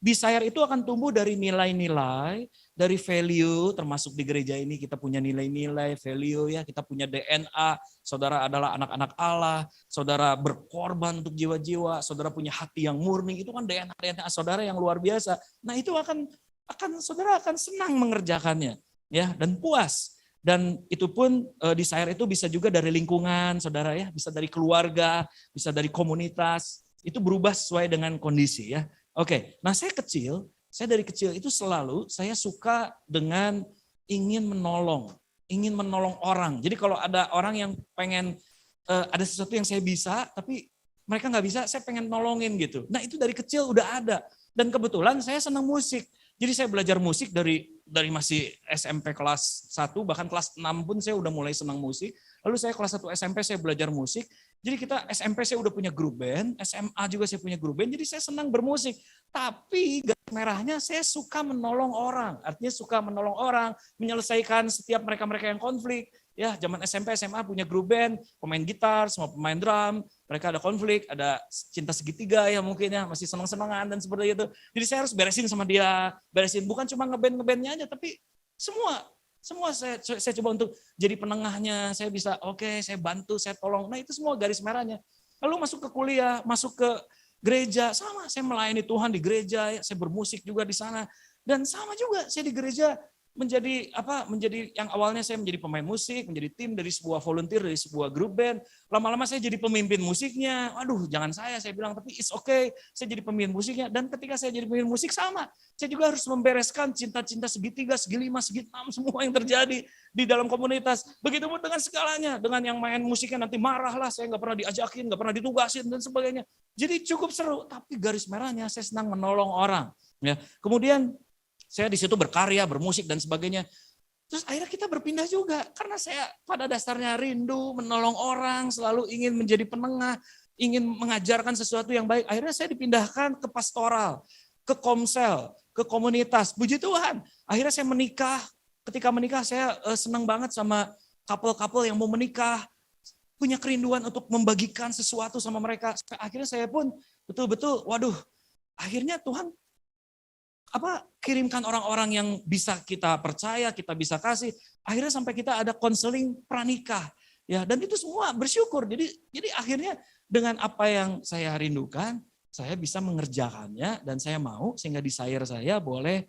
desire itu akan tumbuh dari nilai-nilai, dari value, termasuk di gereja ini kita punya nilai-nilai, value ya, kita punya DNA, saudara adalah anak-anak Allah, saudara berkorban untuk jiwa-jiwa, saudara punya hati yang murni, itu kan DNA saudara yang luar biasa. Nah itu saudara akan senang mengerjakannya ya dan puas. Dan itu pun desire itu bisa juga dari lingkungan saudara ya, bisa dari keluarga, bisa dari komunitas, itu berubah sesuai dengan kondisi ya. Oke, nah saya dari kecil itu selalu saya suka dengan ingin menolong orang. Jadi kalau ada orang yang pengen ada sesuatu yang saya bisa tapi mereka nggak bisa, saya pengen nolongin gitu. Nah itu dari kecil udah ada. Dan kebetulan saya senang musik. Jadi saya belajar musik dari masih SMP kelas 1, bahkan kelas 6 pun saya udah mulai senang musik. Lalu saya kelas 1 SMP saya belajar musik. Jadi kita SMP saya udah punya grup band, SMA juga saya punya grup band, jadi saya senang bermusik. Tapi garis merahnya saya suka menolong orang. Artinya suka menolong orang, menyelesaikan setiap mereka-mereka yang konflik. Ya, zaman SMP, SMA punya grup band, pemain gitar, semua pemain drum, mereka ada konflik, ada cinta segitiga ya mungkin ya, masih senang-senangan dan seperti itu. Jadi saya harus beresin sama dia, bukan cuma ngeband-ngebandnya aja, tapi semua saya coba untuk jadi penengahnya, saya bisa saya bantu, saya tolong. Nah itu semua garis merahnya. Lalu masuk ke kuliah, masuk ke gereja, sama saya melayani Tuhan di gereja, saya bermusik juga di sana. Dan sama juga saya di gereja menjadi yang awalnya saya menjadi pemain musik, menjadi tim dari sebuah volunteer, dari sebuah grup band. Lama-lama saya jadi pemimpin musiknya. Aduh, jangan saya bilang, tapi it's okay. Saya jadi pemimpin musiknya. Dan ketika saya jadi pemimpin musik sama, saya juga harus membereskan cinta-cinta segitiga, segi 5, segi 6, semua yang terjadi di dalam komunitas. Begitupun dengan segalanya, dengan yang main musiknya nanti marah lah, saya nggak pernah diajakin, nggak pernah ditugasin dan sebagainya. Jadi cukup seru, tapi garis merahnya saya senang menolong orang. Ya, kemudian saya di situ berkarya, bermusik dan sebagainya. Terus akhirnya kita berpindah juga karena saya pada dasarnya rindu menolong orang, selalu ingin menjadi penengah, ingin mengajarkan sesuatu yang baik. Akhirnya saya dipindahkan ke pastoral, ke komsel, ke komunitas. Puji Tuhan. Akhirnya saya menikah. Ketika menikah saya senang banget sama couple-couple yang mau menikah, punya kerinduan untuk membagikan sesuatu sama mereka. Akhirnya saya pun betul-betul, akhirnya Tuhan kirimkan orang-orang yang bisa kita percaya, kita bisa kasih. Akhirnya sampai kita ada konseling pranikah. Ya, dan itu semua bersyukur. Jadi akhirnya dengan apa yang saya rindukan, saya bisa mengerjakannya dan saya mau sehingga desire saya boleh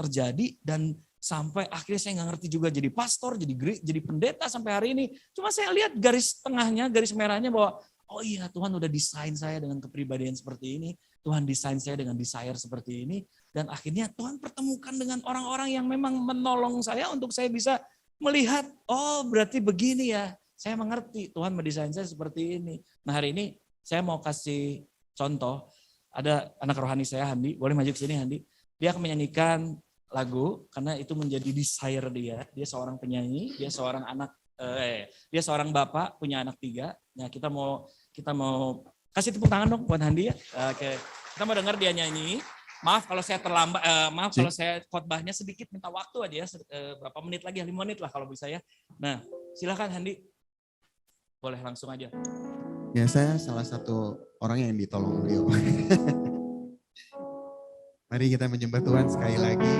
terjadi dan sampai akhirnya saya nggak ngerti juga jadi pastor, jadi pendeta sampai hari ini. Cuma saya lihat garis tengahnya, garis merahnya bahwa oh iya Tuhan udah desain saya dengan kepribadian seperti ini. Tuhan desain saya dengan desire seperti ini. Dan akhirnya Tuhan pertemukan dengan orang-orang yang memang menolong saya untuk saya bisa melihat, oh berarti begini ya. Saya mengerti Tuhan mendesain saya seperti ini. Nah hari ini saya mau kasih contoh. Ada anak rohani saya, Handi. Boleh maju ke sini Handi. Dia akan menyanyikan lagu karena itu menjadi desire dia. Dia seorang penyanyi, dia seorang bapak, punya anak 3. Nah kita mau kasih tepuk tangan dong buat Handi ya. Oke. Kita mau dengar dia nyanyi. Maaf kalau saya terlambat, kalau saya khotbahnya sedikit, minta waktu aja ya, berapa menit lagi, 5 menit lah kalau bisa ya. Nah, silakan Handi, boleh langsung aja. Ya, saya salah satu orang yang ditolong beliau. Mari kita menyembah Tuhan sekali lagi.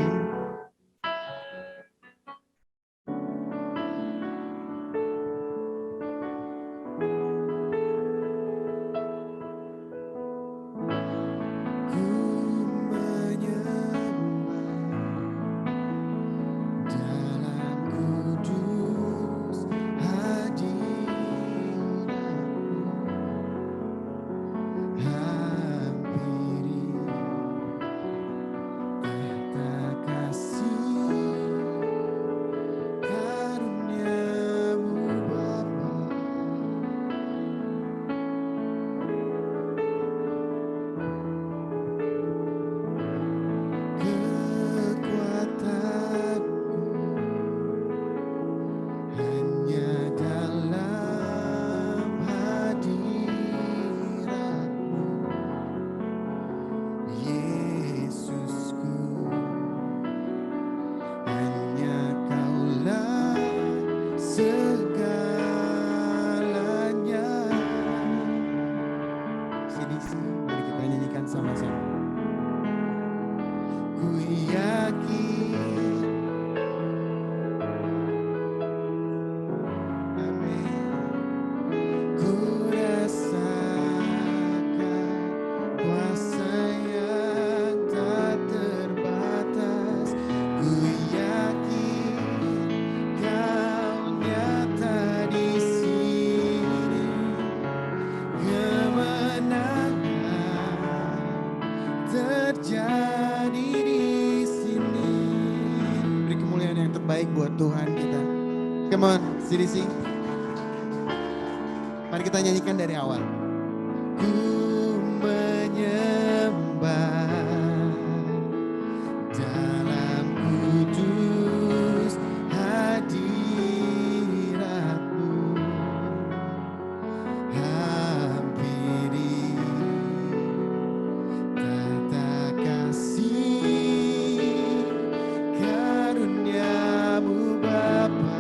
CDC. Mari kita nyanyikan dari awal. Ku menyembah dalam kudus hadirat-Mu, hampiri tata kasih karunia-Mu Bapa.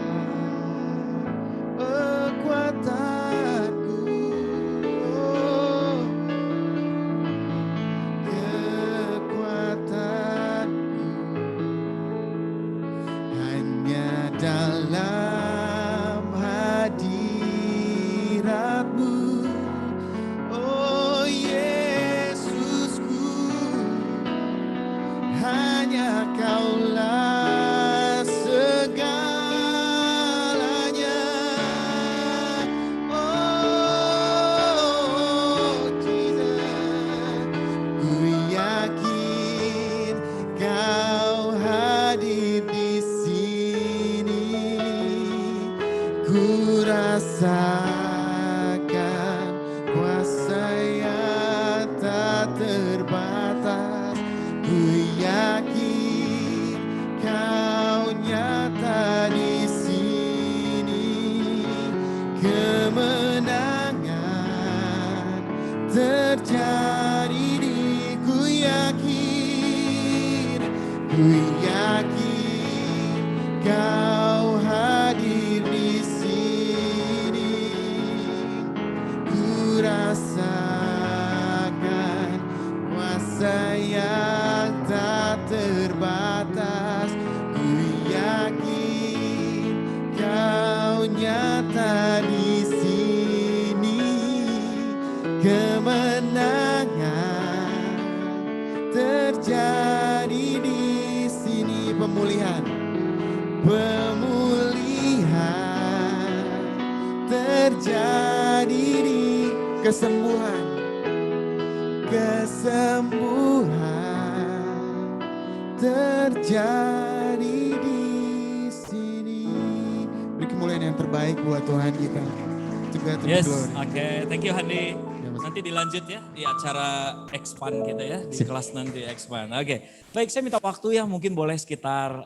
Dilanjut ya di acara expand kita ya, di kelas nanti expand. Oke. Baik, saya minta waktu ya, mungkin boleh sekitar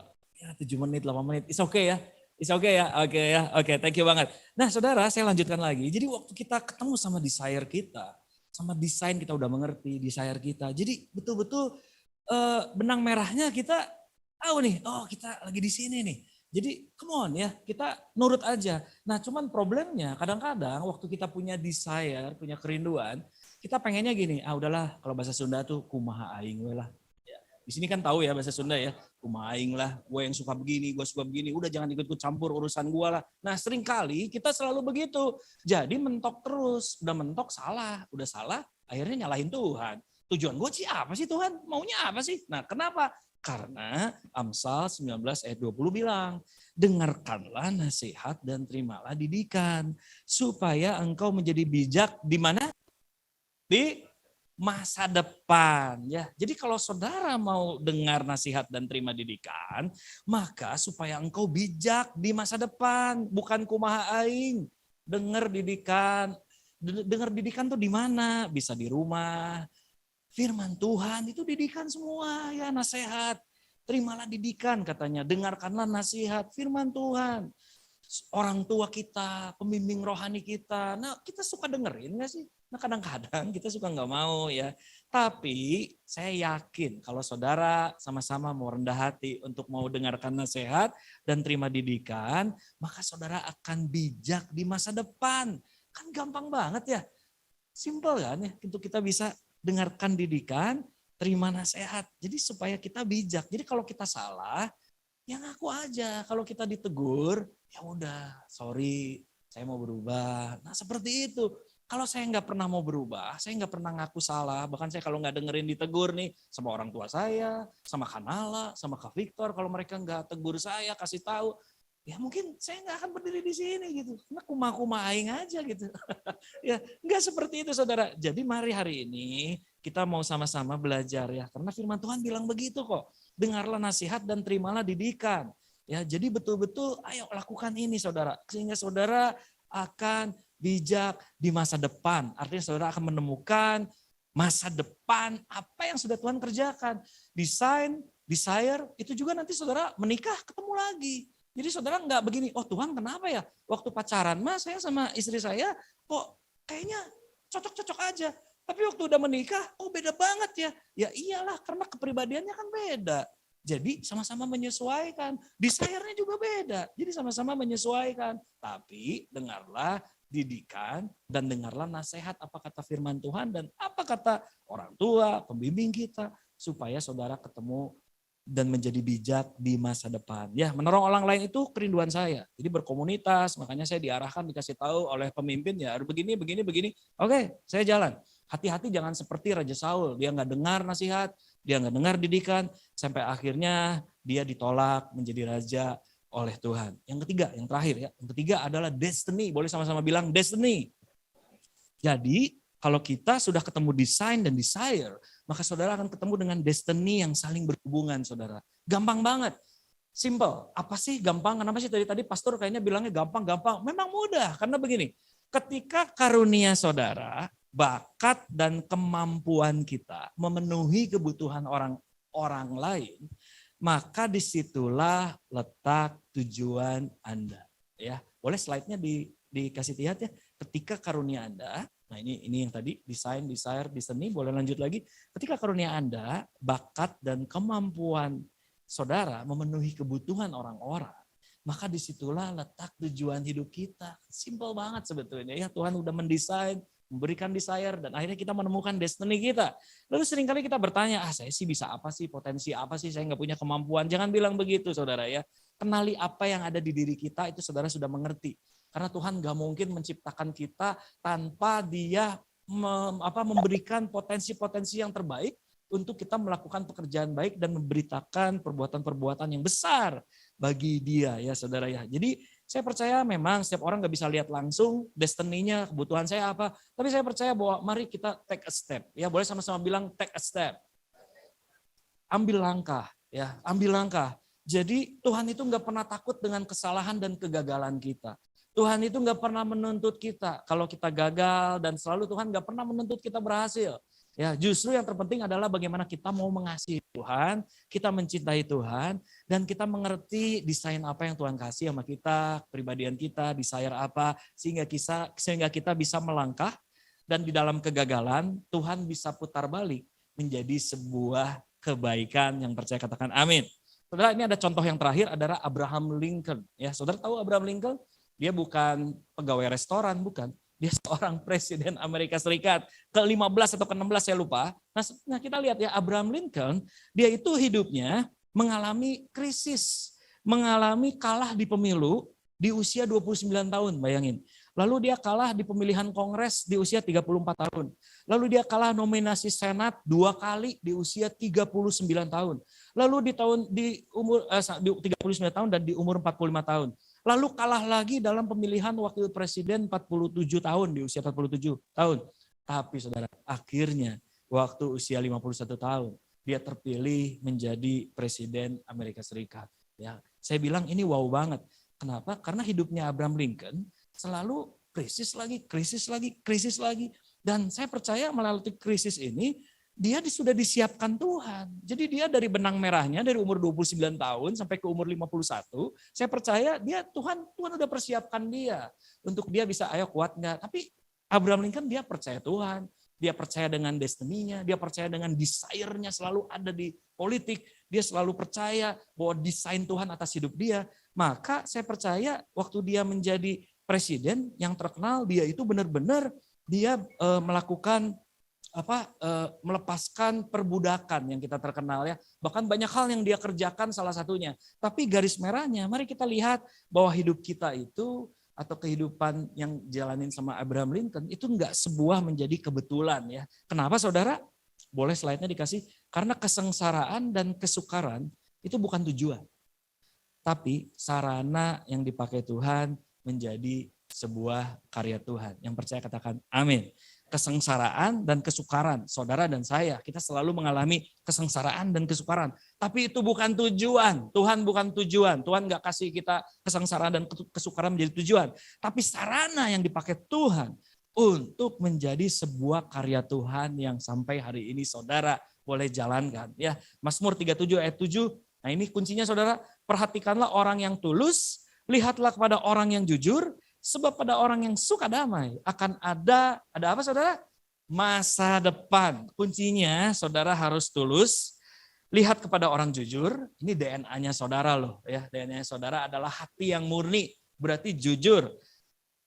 7 menit, 8 menit. It's okay ya? It's okay ya? Oke ya, oke, thank you banget. Nah saudara, saya lanjutkan lagi. Jadi waktu kita ketemu sama desire kita, sama desain kita udah mengerti, desire kita. Jadi betul-betul benang merahnya kita tahu nih, oh kita lagi di sini nih. Jadi come on ya, kita nurut aja. Nah cuman problemnya kadang-kadang waktu kita punya desire, punya kerinduan, kita pengennya gini, udahlah kalau bahasa Sunda tuh kumaha aing we lah. Ya, Di sini kan tahu ya bahasa Sunda ya, kumaing lah, gue yang suka begini, gue suka begini, udah jangan ikut campur urusan gue lah. Nah seringkali kita selalu begitu, jadi mentok terus, udah mentok salah, udah salah, akhirnya nyalahin Tuhan. Tujuan gue sih apa sih Tuhan, maunya apa sih? Nah kenapa? Karena Amsal 19 ayat 20 bilang, dengarkanlah nasihat dan terimalah didikan, supaya engkau menjadi bijak di mana? Di masa depan ya. Jadi kalau saudara mau dengar nasihat dan terima didikan, maka supaya engkau bijak di masa depan, bukan kumaha aing. Dengar didikan. Dengar didikan tuh di mana? Bisa di rumah. Firman Tuhan itu didikan semua ya, nasihat. Terimalah didikan katanya, dengarkanlah nasihat firman Tuhan. Orang tua kita, pembimbing rohani kita, nah kita suka dengerin gak sih? Nah kadang-kadang kita suka nggak mau ya. Tapi saya yakin kalau saudara sama-sama mau rendah hati untuk mau dengarkan nasihat dan terima didikan, maka saudara akan bijak di masa depan. Kan gampang banget ya. Simple kan ya, untuk kita bisa dengarkan didikan, terima nasihat. Jadi supaya kita bijak. Jadi kalau kita salah, ya ngaku aja. Kalau kita ditegur, ya udah, sorry, saya mau berubah. Nah seperti itu. Kalau saya nggak pernah mau berubah, saya nggak pernah ngaku salah. Bahkan saya kalau nggak dengerin ditegur nih sama orang tua saya, sama Kanala, sama Kak Victor, kalau mereka nggak tegur saya, kasih tahu, ya mungkin saya nggak akan berdiri di sini gitu. Karena kuma-kuma aing aja gitu. Ya nggak seperti itu saudara. Jadi mari hari ini kita mau sama-sama belajar ya. Karena firman Tuhan bilang begitu kok. Dengarlah nasihat dan terimalah didikan. Ya, jadi betul-betul ayo lakukan ini saudara. Sehingga saudara akan bijak di masa depan. Artinya saudara akan menemukan masa depan apa yang sudah Tuhan kerjakan. Desire, itu juga nanti saudara menikah ketemu lagi. Jadi saudara nggak begini, oh Tuhan kenapa ya? Waktu pacaran mah saya sama istri saya kok kayaknya cocok-cocok aja. Tapi waktu udah menikah, oh beda banget ya. Ya iyalah karena kepribadiannya kan beda. Jadi sama-sama menyesuaikan. Desire-nya juga beda. Jadi sama-sama menyesuaikan. Tapi dengarlah didikan dan dengarlah nasihat apa kata firman Tuhan dan apa kata orang tua, pembimbing kita supaya saudara ketemu dan menjadi bijak di masa depan. Ya, menolong orang lain itu kerinduan saya. Jadi berkomunitas, makanya saya diarahkan, dikasih tahu oleh pemimpin ya, begini. Oke, saya jalan. Hati-hati jangan seperti Raja Saul, dia nggak dengar nasihat, dia nggak dengar didikan, sampai akhirnya dia ditolak menjadi raja oleh Tuhan. Yang ketiga, yang terakhir ya. Yang ketiga adalah destiny. Boleh sama-sama bilang destiny. Jadi kalau kita sudah ketemu design dan desire, maka saudara akan ketemu dengan destiny yang saling berhubungan saudara. Gampang banget. Simple. Apa sih gampang? Kenapa sih tadi pastor kayaknya bilangnya gampang? Memang mudah. Karena begini, ketika karunia saudara, bakat dan kemampuan kita memenuhi kebutuhan orang lain, maka disitulah letak tujuan Anda. Ya, boleh slide-nya dikasih lihat ya. Ketika karunia Anda, nah ini yang tadi design, desire, destiny, boleh lanjut lagi. Ketika karunia Anda, bakat dan kemampuan saudara memenuhi kebutuhan orang-orang, maka disitulah letak tujuan hidup kita. Simple banget sebetulnya ya. Tuhan udah mendesain, memberikan desire, dan akhirnya kita menemukan destiny kita. Lalu seringkali kita bertanya, saya sih bisa apa sih, potensi apa sih, saya nggak punya kemampuan. Jangan bilang begitu saudara ya. Kenali apa yang ada di diri kita, itu saudara sudah mengerti. Karena Tuhan nggak mungkin menciptakan kita tanpa dia memberikan potensi-potensi yang terbaik untuk kita melakukan pekerjaan baik dan memberitakan perbuatan-perbuatan yang besar bagi dia ya saudara ya. Jadi saya percaya memang setiap orang nggak bisa lihat langsung destiny-nya, kebutuhan saya apa. Tapi saya percaya bahwa mari kita take a step. Ya boleh sama-sama bilang take a step. Ambil langkah ya, ambil langkah. Jadi Tuhan itu nggak pernah takut dengan kesalahan dan kegagalan kita. Tuhan itu nggak pernah menuntut kita kalau kita gagal, dan selalu Tuhan nggak pernah menuntut kita berhasil. Ya, justru yang terpenting adalah bagaimana kita mau mengasihi Tuhan, kita mencintai Tuhan, dan kita mengerti desain apa yang Tuhan kasih sama kita, kepribadian kita, desire apa, sehingga kita bisa melangkah, dan di dalam kegagalan Tuhan bisa putar balik menjadi sebuah kebaikan. Yang percaya katakan amin. Saudara, ini ada contoh yang terakhir adalah Abraham Lincoln. Ya, saudara tahu Abraham Lincoln? Dia bukan pegawai restoran, bukan. Dia seorang presiden Amerika Serikat ke-15 atau ke-16 saya lupa. Nah kita lihat ya Abraham Lincoln, dia itu hidupnya mengalami krisis, mengalami kalah di pemilu di usia 29 tahun, bayangin. Lalu dia kalah di pemilihan Kongres di usia 34 tahun. Lalu dia kalah nominasi Senat 2 kali di usia 39 tahun. Lalu di umur 39 tahun dan di umur 45 tahun. Lalu kalah lagi dalam pemilihan wakil presiden 47 tahun di usia 47 tahun. Tapi saudara, akhirnya waktu usia 51 tahun dia terpilih menjadi presiden Amerika Serikat. Ya, saya bilang ini wow banget. Kenapa? Karena hidupnya Abraham Lincoln selalu krisis lagi. Dan saya percaya melalui krisis ini, dia sudah disiapkan Tuhan. Jadi dia dari benang merahnya, dari umur 29 tahun sampai ke umur 51, saya percaya Tuhan udah persiapkan dia. Untuk dia bisa, ayo kuat enggak. Tapi Abraham Lincoln dia percaya Tuhan, dia percaya dengan destininya, dia percaya dengan desire-nya selalu ada di politik, dia selalu percaya bahwa desain Tuhan atas hidup dia. Maka saya percaya waktu dia menjadi presiden yang terkenal, dia itu benar-benar dia melakukan melepaskan perbudakan yang kita terkenal ya. Bahkan banyak hal yang dia kerjakan salah satunya. Tapi garis merahnya, mari kita lihat bahwa hidup kita itu atau kehidupan yang jalanin sama Abraham Lincoln itu enggak sebuah menjadi kebetulan ya. Kenapa saudara? Boleh slide-nya dikasih. Karena kesengsaraan dan kesukaran itu bukan tujuan. Tapi sarana yang dipakai Tuhan menjadi sebuah karya Tuhan. Yang percaya katakan amin. Kesengsaraan dan kesukaran, saudara dan saya, kita selalu mengalami kesengsaraan dan kesukaran. Tapi itu bukan tujuan. Tuhan bukan tujuan. Tuhan gak kasih kita kesengsaraan dan kesukaran menjadi tujuan. Tapi sarana yang dipakai Tuhan untuk menjadi sebuah karya Tuhan yang sampai hari ini saudara boleh jalankan. Ya, Mazmur 37 ayat 7. Nah ini kuncinya saudara, perhatikanlah orang yang tulus, lihatlah kepada orang yang jujur, sebab pada orang yang suka damai akan ada apa saudara? Masa depan. Kuncinya saudara harus tulus, lihat kepada orang jujur, ini DNA-nya saudara loh ya. DNA-nya saudara adalah hati yang murni, berarti jujur.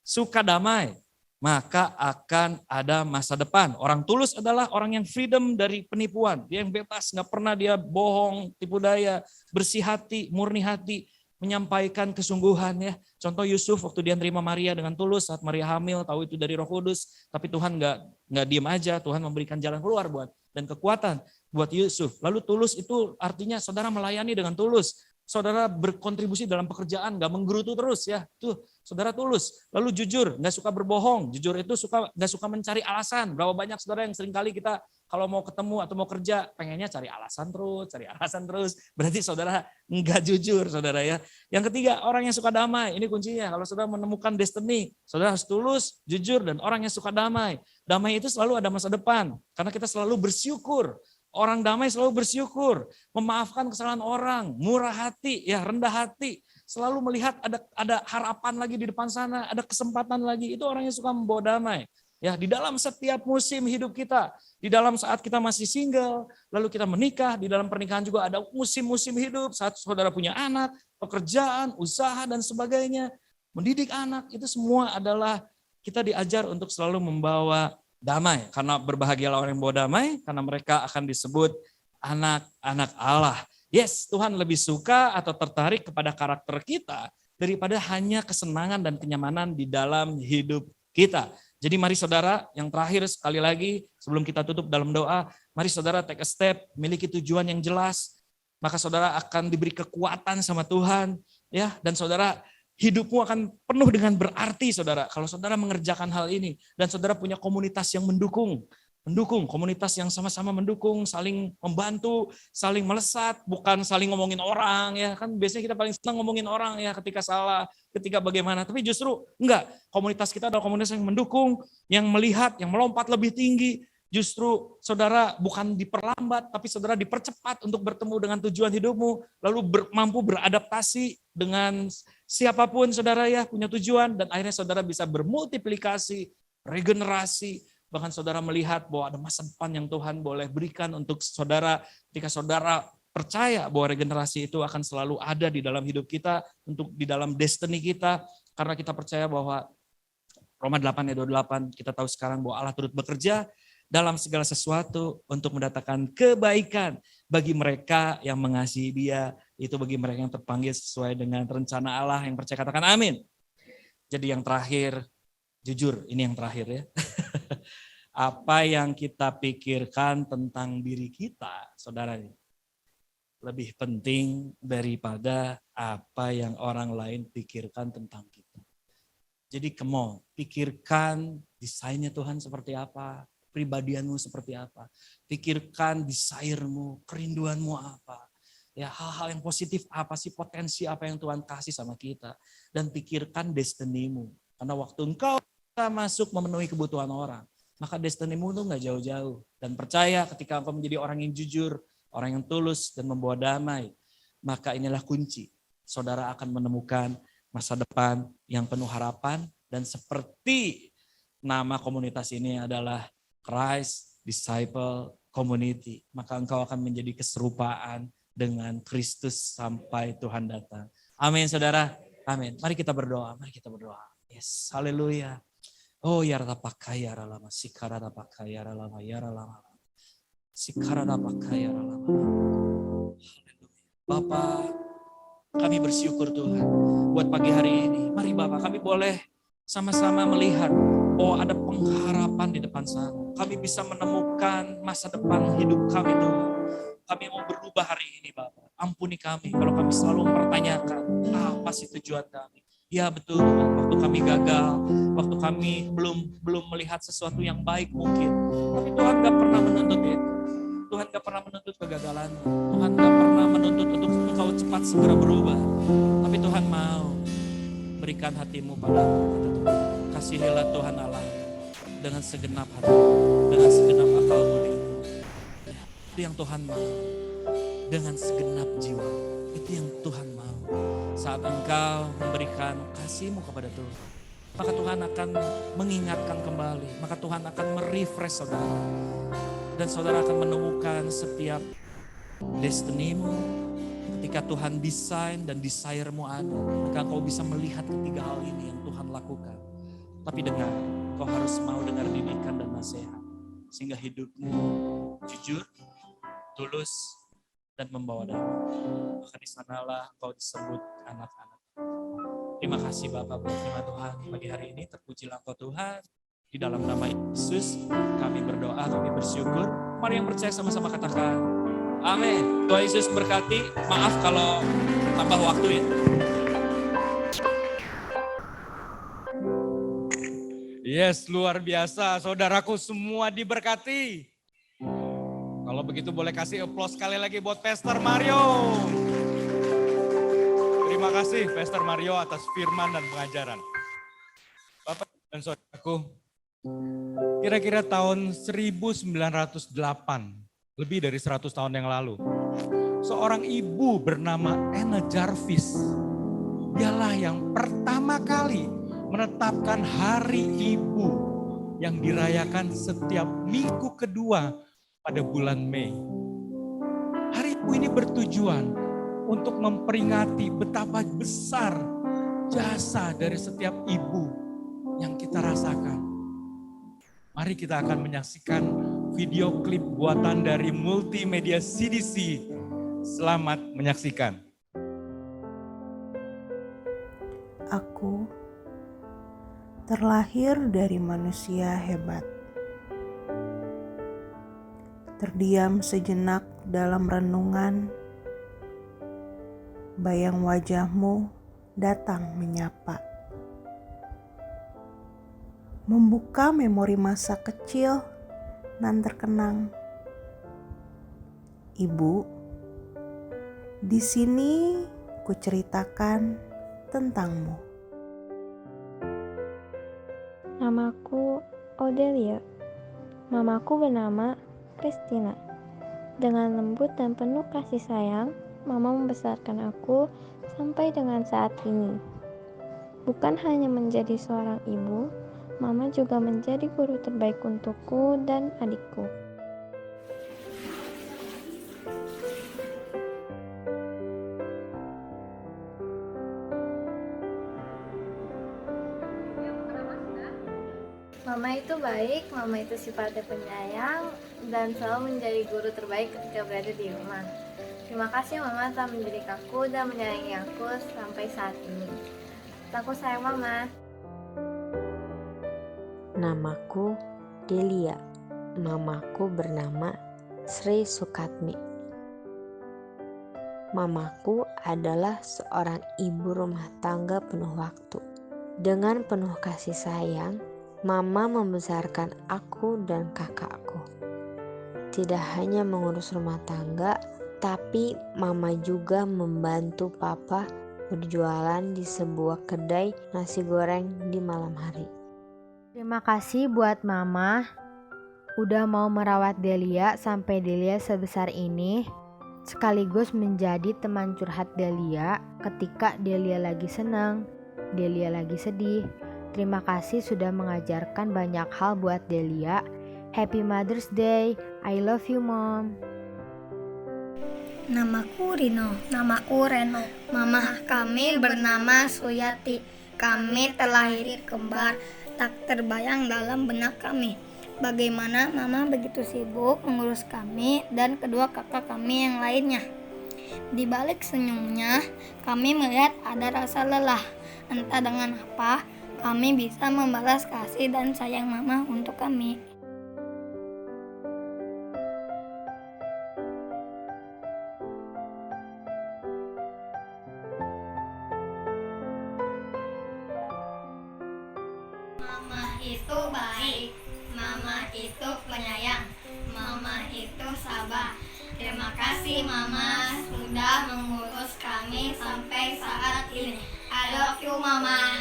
Suka damai, maka akan ada masa depan. Orang tulus adalah orang yang freedom dari penipuan. Dia yang bebas, nggak pernah dia bohong, tipu daya, bersih hati, murni hati, menyampaikan kesungguhan ya. Contoh Yusuf waktu dia terima Maria dengan tulus saat Maria hamil, tahu itu dari Roh Kudus, tapi Tuhan nggak diem aja, Tuhan memberikan jalan keluar dan kekuatan buat Yusuf. Lalu tulus itu artinya saudara melayani dengan tulus. Saudara berkontribusi dalam pekerjaan, gak menggerutu terus ya. Tuh, saudara tulus. Lalu jujur, gak suka berbohong. Jujur itu gak suka mencari alasan. Berapa banyak saudara yang seringkali kita kalau mau ketemu atau mau kerja, pengennya cari alasan terus. Berarti saudara enggak jujur, saudara ya. Yang ketiga, orang yang suka damai. Ini kuncinya. Kalau saudara menemukan destiny, saudara harus tulus, jujur, dan orang yang suka damai. Damai itu selalu ada masa depan. Karena kita selalu bersyukur. Orang damai selalu bersyukur, memaafkan kesalahan orang, murah hati, ya rendah hati, selalu melihat ada harapan lagi di depan sana, ada kesempatan lagi. Itu orang yang suka membawa damai. Ya, di dalam setiap musim hidup kita, di dalam saat kita masih single, lalu kita menikah, di dalam pernikahan juga ada musim-musim hidup, saat saudara punya anak, pekerjaan, usaha dan sebagainya, mendidik anak, itu semua adalah kita diajar untuk selalu membawa damai, karena berbahagialah orang yang bawa damai, karena mereka akan disebut anak-anak Allah. Yes, Tuhan lebih suka atau tertarik kepada karakter kita daripada hanya kesenangan dan kenyamanan di dalam hidup kita. Jadi mari saudara, yang terakhir sekali lagi sebelum kita tutup dalam doa, mari saudara take a step, miliki tujuan yang jelas, maka saudara akan diberi kekuatan sama Tuhan, ya, dan saudara hidupmu akan penuh dengan berarti saudara. Kalau saudara mengerjakan hal ini dan saudara punya komunitas yang mendukung, komunitas yang sama-sama mendukung, saling membantu, saling melesat, bukan saling ngomongin orang ya. Kan biasanya kita paling senang ngomongin orang ya ketika salah, ketika bagaimana. Tapi justru enggak, komunitas kita adalah komunitas yang mendukung, yang melihat, yang melompat lebih tinggi. Justru saudara bukan diperlambat, tapi saudara dipercepat untuk bertemu dengan tujuan hidupmu, lalu mampu beradaptasi dengan siapapun saudara ya, punya tujuan, dan akhirnya saudara bisa bermultiplikasi, regenerasi, bahkan saudara melihat bahwa ada masa depan yang Tuhan boleh berikan untuk saudara, ketika saudara percaya bahwa regenerasi itu akan selalu ada di dalam hidup kita, untuk di dalam destiny kita, karena kita percaya bahwa Roma 8 ayat 28, kita tahu sekarang bahwa Allah turut bekerja dalam segala sesuatu untuk mendatangkan kebaikan bagi mereka yang mengasihi Dia, itu bagi mereka yang terpanggil sesuai dengan rencana Allah yang percaya, katakan amin. Jadi yang terakhir, jujur ini yang terakhir ya. Apa yang kita pikirkan tentang diri kita, saudara, lebih penting daripada apa yang orang lain pikirkan tentang kita. Jadi come on, pikirkan desainnya Tuhan seperti apa, pribadianmu seperti apa. Pikirkan desire-mu, kerinduanmu apa. Ya, hal-hal yang positif apa sih, potensi apa yang Tuhan kasih sama kita. Dan pikirkan destiny-mu. Karena waktu engkau masuk memenuhi kebutuhan orang, maka destiny-mu itu gak jauh-jauh. Dan percaya ketika engkau menjadi orang yang jujur, orang yang tulus dan membawa damai, maka inilah kunci. Saudara akan menemukan masa depan yang penuh harapan, dan seperti nama komunitas ini adalah Christ Disciple Community, maka engkau akan menjadi keserupaan dengan Kristus sampai Tuhan datang. Amin saudara, amin. Mari kita berdoa, Yes, haleluya. Oh ya rata pakaya ralama, sikara rata pakaya ralama, ya ralama. Sikara rata pakaya ralama. Haleluya. Bapak, kami bersyukur Tuhan buat pagi hari ini. Mari Bapak, kami boleh sama-sama melihat ada pengharapan di depan sana. Kami bisa menemukan masa depan hidup kami Tuhan. Kami mau berubah hari ini Bapak. Ampuni kami kalau kami selalu mempertanyakan apa sih tujuan kami. Ya betul, waktu kami gagal, waktu kami belum melihat sesuatu yang baik mungkin. Tapi Tuhan gak pernah menuntut itu. Tuhan gak pernah menuntut kegagalan. Tuhan gak pernah menuntut untuk engkau cepat segera berubah. Tapi Tuhan mau berikan hatimu padamu. Kasihilah Tuhan Allah dengan segenap hati, dengan segenap akal budi. Itu yang Tuhan mau. Dengan segenap jiwa. Itu yang Tuhan mau. Saat engkau memberikan kasihmu kepada Tuhan, maka Tuhan akan mengingatkan kembali. Maka Tuhan akan merefresh saudara. Dan saudara akan menemukan setiap destiny-mu. Ketika Tuhan desain dan desire-mu ada, maka engkau bisa melihat ketiga hal ini yang Tuhan lakukan. Tapi dengar, kau harus mau dengar didikan dan nasihat. Sehingga hidupmu jujur, tulus, dan membawa damai. Maka di sanalah kau disebut anak-anak. Terima kasih Bapak buat firman Tuhan pagi hari ini. Terpujilah Engkau Tuhan. Di dalam nama Yesus kami berdoa, kami bersyukur. Mari yang percaya sama-sama katakan amin. Tuhan Yesus berkati. Maaf kalau tambah waktu ya. Yes, luar biasa. Saudaraku semua diberkati. Kalau begitu boleh kasih aplaus sekali lagi buat Pastor Mario. Terima kasih Pastor Mario atas firman dan pengajaran. Bapak dan saudaraku, kira-kira tahun 1908, lebih dari 100 tahun yang lalu, seorang ibu bernama Anna Jarvis, dialah yang pertama kali menetapkan Hari Ibu yang dirayakan setiap minggu kedua pada bulan Mei. Hari Ibu ini bertujuan untuk memperingati betapa besar jasa dari setiap ibu yang kita rasakan. Mari kita akan menyaksikan video klip buatan dari Multimedia CDC. Selamat menyaksikan. Aku terlahir dari manusia hebat. Terdiam sejenak dalam renungan, bayang wajahmu datang menyapa. Membuka memori masa kecil nan terkenang. Ibu, di sini kuceritakan tentangmu. Namaku Odelia. Mamaku bernama Christina. Dengan lembut dan penuh kasih sayang, Mama membesarkan aku sampai dengan saat ini. Bukan hanya menjadi seorang ibu, Mama juga menjadi guru terbaik untukku dan adikku. Mama itu baik, mama itu sifatnya penyayang, dan selalu menjadi guru terbaik ketika berada di rumah. Terima kasih mama telah mendidik aku dan menyayangi aku sampai saat ini. Aku sayang mama. Namaku Delia. Mamaku bernama Sri Sukatmi. Mamaku adalah seorang ibu rumah tangga penuh waktu. Dengan penuh kasih sayang, Mama membesarkan aku dan kakakku. Tidak hanya mengurus rumah tangga, tapi Mama juga membantu Papa berjualan di sebuah kedai nasi goreng di malam hari. Terima kasih buat Mama udah mau merawat Delia sampai Delia sebesar ini, sekaligus menjadi teman curhat Delia ketika Delia lagi senang, Delia lagi sedih. Terima kasih sudah mengajarkan banyak hal buat Delia. Happy Mother's Day. I love you, Mom. Namaku Rino. Namaku Reno. Mama kami bernama Suyati. Kami terlahir kembar. Tak terbayang dalam benak kami bagaimana mama begitu sibuk mengurus kami dan kedua kakak kami yang lainnya. Di balik senyumnya, kami melihat ada rasa lelah. Entah dengan apa, kami bisa membalas kasih dan sayang mama untuk kami. Mama itu baik, mama itu penyayang, mama itu sabar. Terima kasih mama sudah mengurus kami sampai saat ini. I love you mama.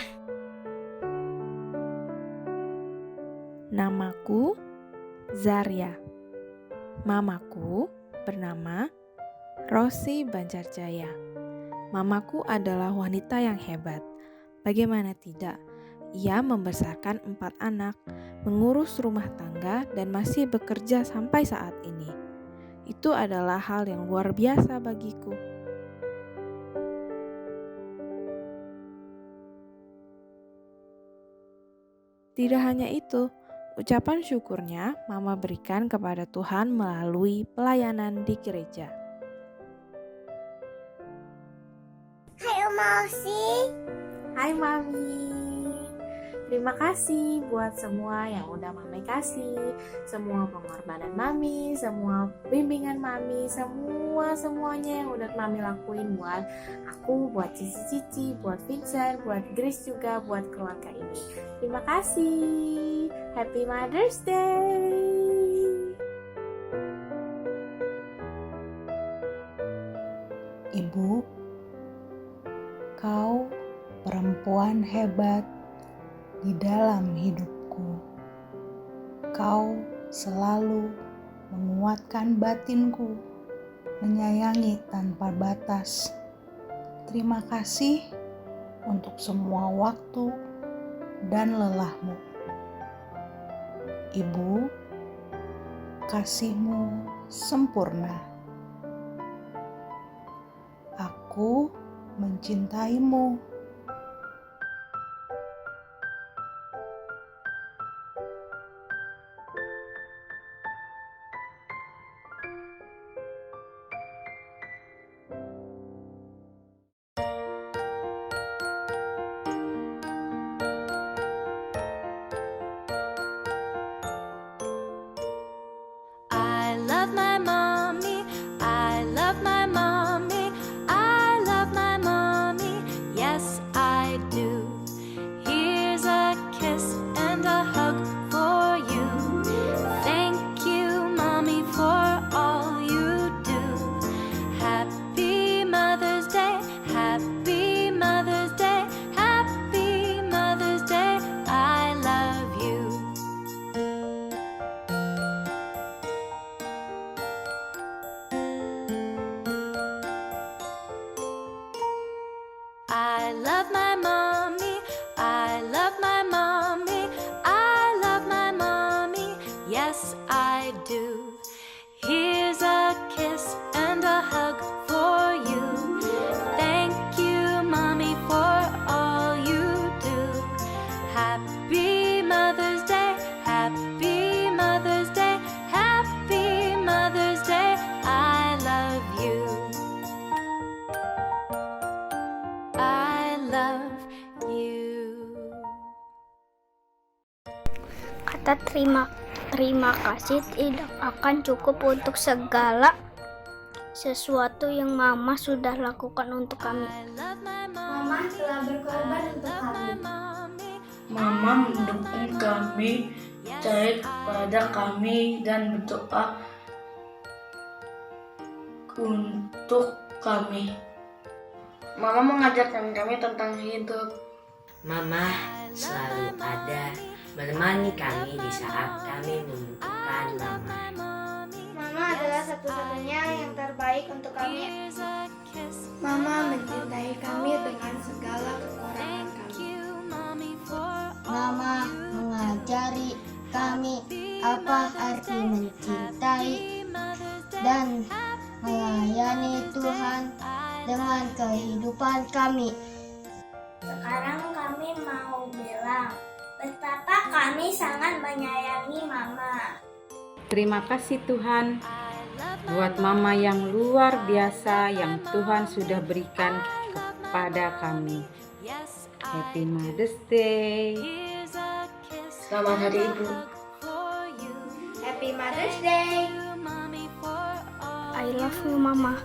Namaku Zarya. Mamaku bernama Rosi Banjarjaya. Mamaku adalah wanita yang hebat. Bagaimana tidak? Ia membesarkan 4 anak, mengurus rumah tangga, dan masih bekerja sampai saat ini. Itu adalah hal yang luar biasa bagiku. Tidak hanya itu, ucapan syukurnya Mama berikan kepada Tuhan melalui pelayanan di gereja. Hai Mausi. Hai Mami. Terima kasih buat semua yang udah Mami kasih, semua pengorbanan Mami, semua bimbingan Mami, semuanya yang udah Mami lakuin buat aku, buat cici-cici, buat Vincent, buat Grace juga, buat keluarga ini. Terima kasih. Happy Mother's Day. Ibu, kau perempuan hebat di dalam hidupku. Kau selalu menguatkan batinku, menyayangi tanpa batas. Terima kasih untuk semua waktu dan lelahmu. Ibu, kasihmu sempurna. Aku mencintaimu. I love my mommy, I love my mommy, I love my mommy, yes Terima kasih tidak akan cukup untuk segala sesuatu yang Mama sudah lakukan untuk kami. Mama telah berkorban untuk kami. Mama mendukung kami, percaya kepada kami, dan berdoa untuk kami. Mama mengajarkan kami tentang hidup. Mama selalu ada menemani kami di saat kami membutuhkan Mama. Mama adalah satu-satunya yang terbaik untuk kami. Mama mencintai kami dengan segala kekurangan kami. Mama mengajari kami apa arti mencintai dan melayani Tuhan dengan kehidupan kami. Sekarang kami mau bilang betapa kami sangat menyayangi Mama. Terima kasih Tuhan buat Mama yang luar biasa yang Tuhan sudah berikan kepada kami. Happy Mother's Day. Selamat Hari Ibu. Happy Mother's Day. I love you Mama.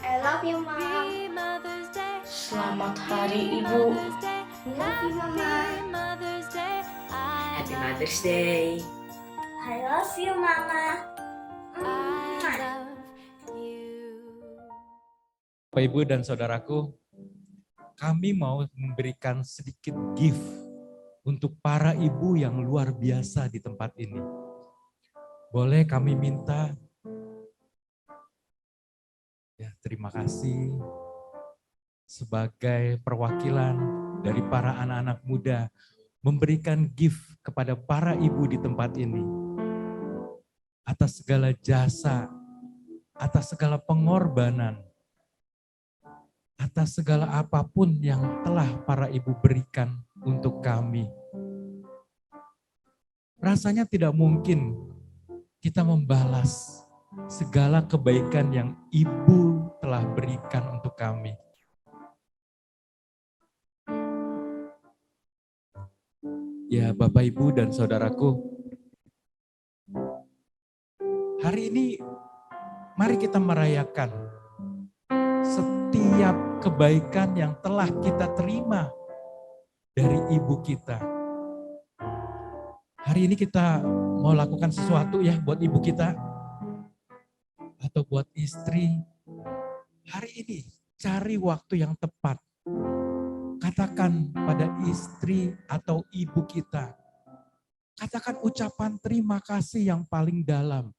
I love you Mom. Selamat Hari Ibu. I love you Mama. Happy Mother's Day. I love you Mama. Bapak Ibu dan Saudaraku, kami mau memberikan sedikit gift untuk para ibu yang luar biasa di tempat ini. Boleh kami minta? Ya, terima kasih sebagai perwakilan dari para anak-anak muda memberikan gift kepada para ibu di tempat ini. Atas segala jasa, atas segala pengorbanan, atas segala apapun yang telah para ibu berikan untuk kami. Rasanya tidak mungkin kita membalas segala kebaikan yang ibu telah berikan untuk kami. Ya Bapak Ibu dan Saudaraku, hari ini mari kita merayakan setiap kebaikan yang telah kita terima dari ibu kita. Hari ini kita mau lakukan sesuatu ya buat ibu kita atau buat istri. Hari ini cari waktu yang tepat. Katakan pada istri atau ibu kita. Katakan ucapan terima kasih yang paling dalam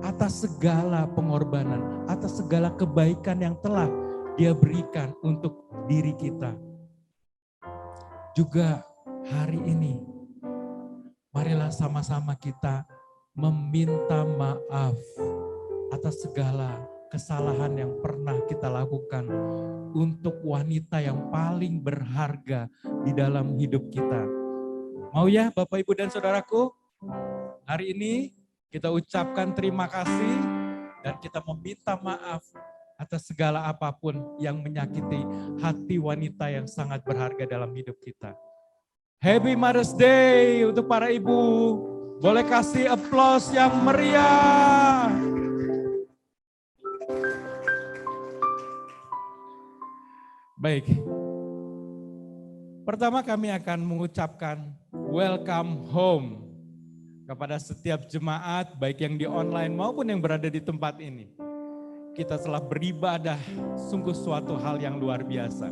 atas segala pengorbanan, atas segala kebaikan yang telah Dia berikan untuk diri kita. Juga hari ini, marilah sama-sama kita meminta maaf atas segala kesalahan yang pernah kita lakukan untuk wanita yang paling berharga di dalam hidup kita. Mau ya Bapak Ibu dan Saudaraku? Hari ini kita ucapkan terima kasih dan kita meminta maaf atas segala apapun yang menyakiti hati wanita yang sangat berharga dalam hidup kita. Happy Mother's Day untuk para ibu. Boleh kasih aplaus yang meriah. Baik. Pertama kami akan mengucapkan welcome home kepada setiap jemaat baik yang di online maupun yang berada di tempat ini. Kita telah beribadah sungguh suatu hal yang luar biasa.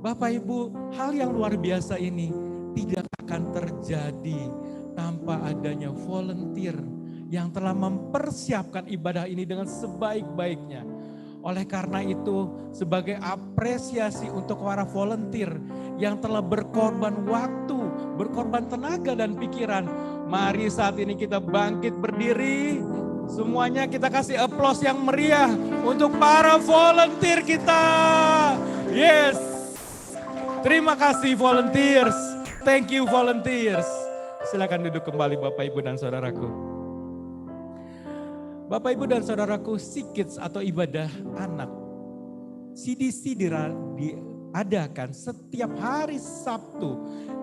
Bapak Ibu, hal yang luar biasa ini tidak akan terjadi tanpa adanya volunteer yang telah mempersiapkan ibadah ini dengan sebaik-baiknya. Oleh karena itu, sebagai apresiasi untuk para volunteer yang telah berkorban waktu, berkorban tenaga dan pikiran, mari saat ini kita bangkit berdiri. Semuanya kita kasih aplaus yang meriah untuk para volunteer kita. Yes. Terima kasih volunteers. Thank you volunteers. Silakan duduk kembali Bapak Ibu dan Saudaraku. Bapak Ibu dan Saudaraku, Sikids atau ibadah anak CDC diadakan setiap hari Sabtu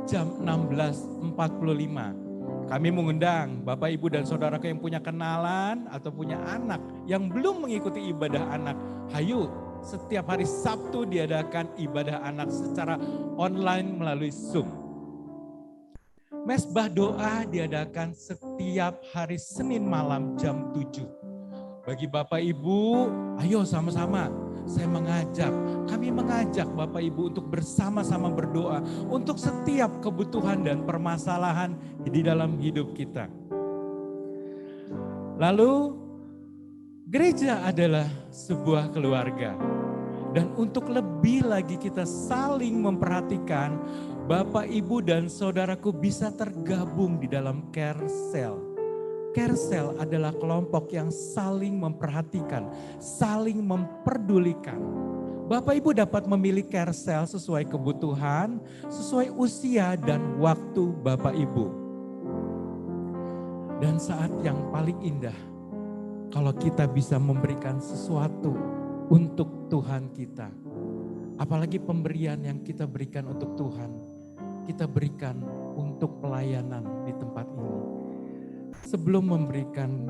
jam 16.45. Kami mengundang Bapak, Ibu, dan saudaraku yang punya kenalan atau punya anak yang belum mengikuti ibadah anak. Hayu, setiap hari Sabtu diadakan ibadah anak secara online melalui Zoom. Mesbah doa diadakan setiap hari Senin malam jam 7. Bagi Bapak Ibu, ayo sama-sama. Kami mengajak Bapak Ibu untuk bersama-sama berdoa untuk setiap kebutuhan dan permasalahan di dalam hidup kita. Lalu, gereja adalah sebuah keluarga. Dan untuk lebih lagi kita saling memperhatikan, Bapak, Ibu, dan saudaraku bisa tergabung di dalam care cell. Care cell adalah kelompok yang saling memperhatikan, saling memperdulikan. Bapak Ibu dapat memilih care cell sesuai kebutuhan, sesuai usia dan waktu Bapak Ibu. Dan saat yang paling indah, kalau kita bisa memberikan sesuatu untuk Tuhan kita. Apalagi pemberian yang kita berikan untuk Tuhan, kita berikan untuk pelayanan di tempat ini. Sebelum memberikan,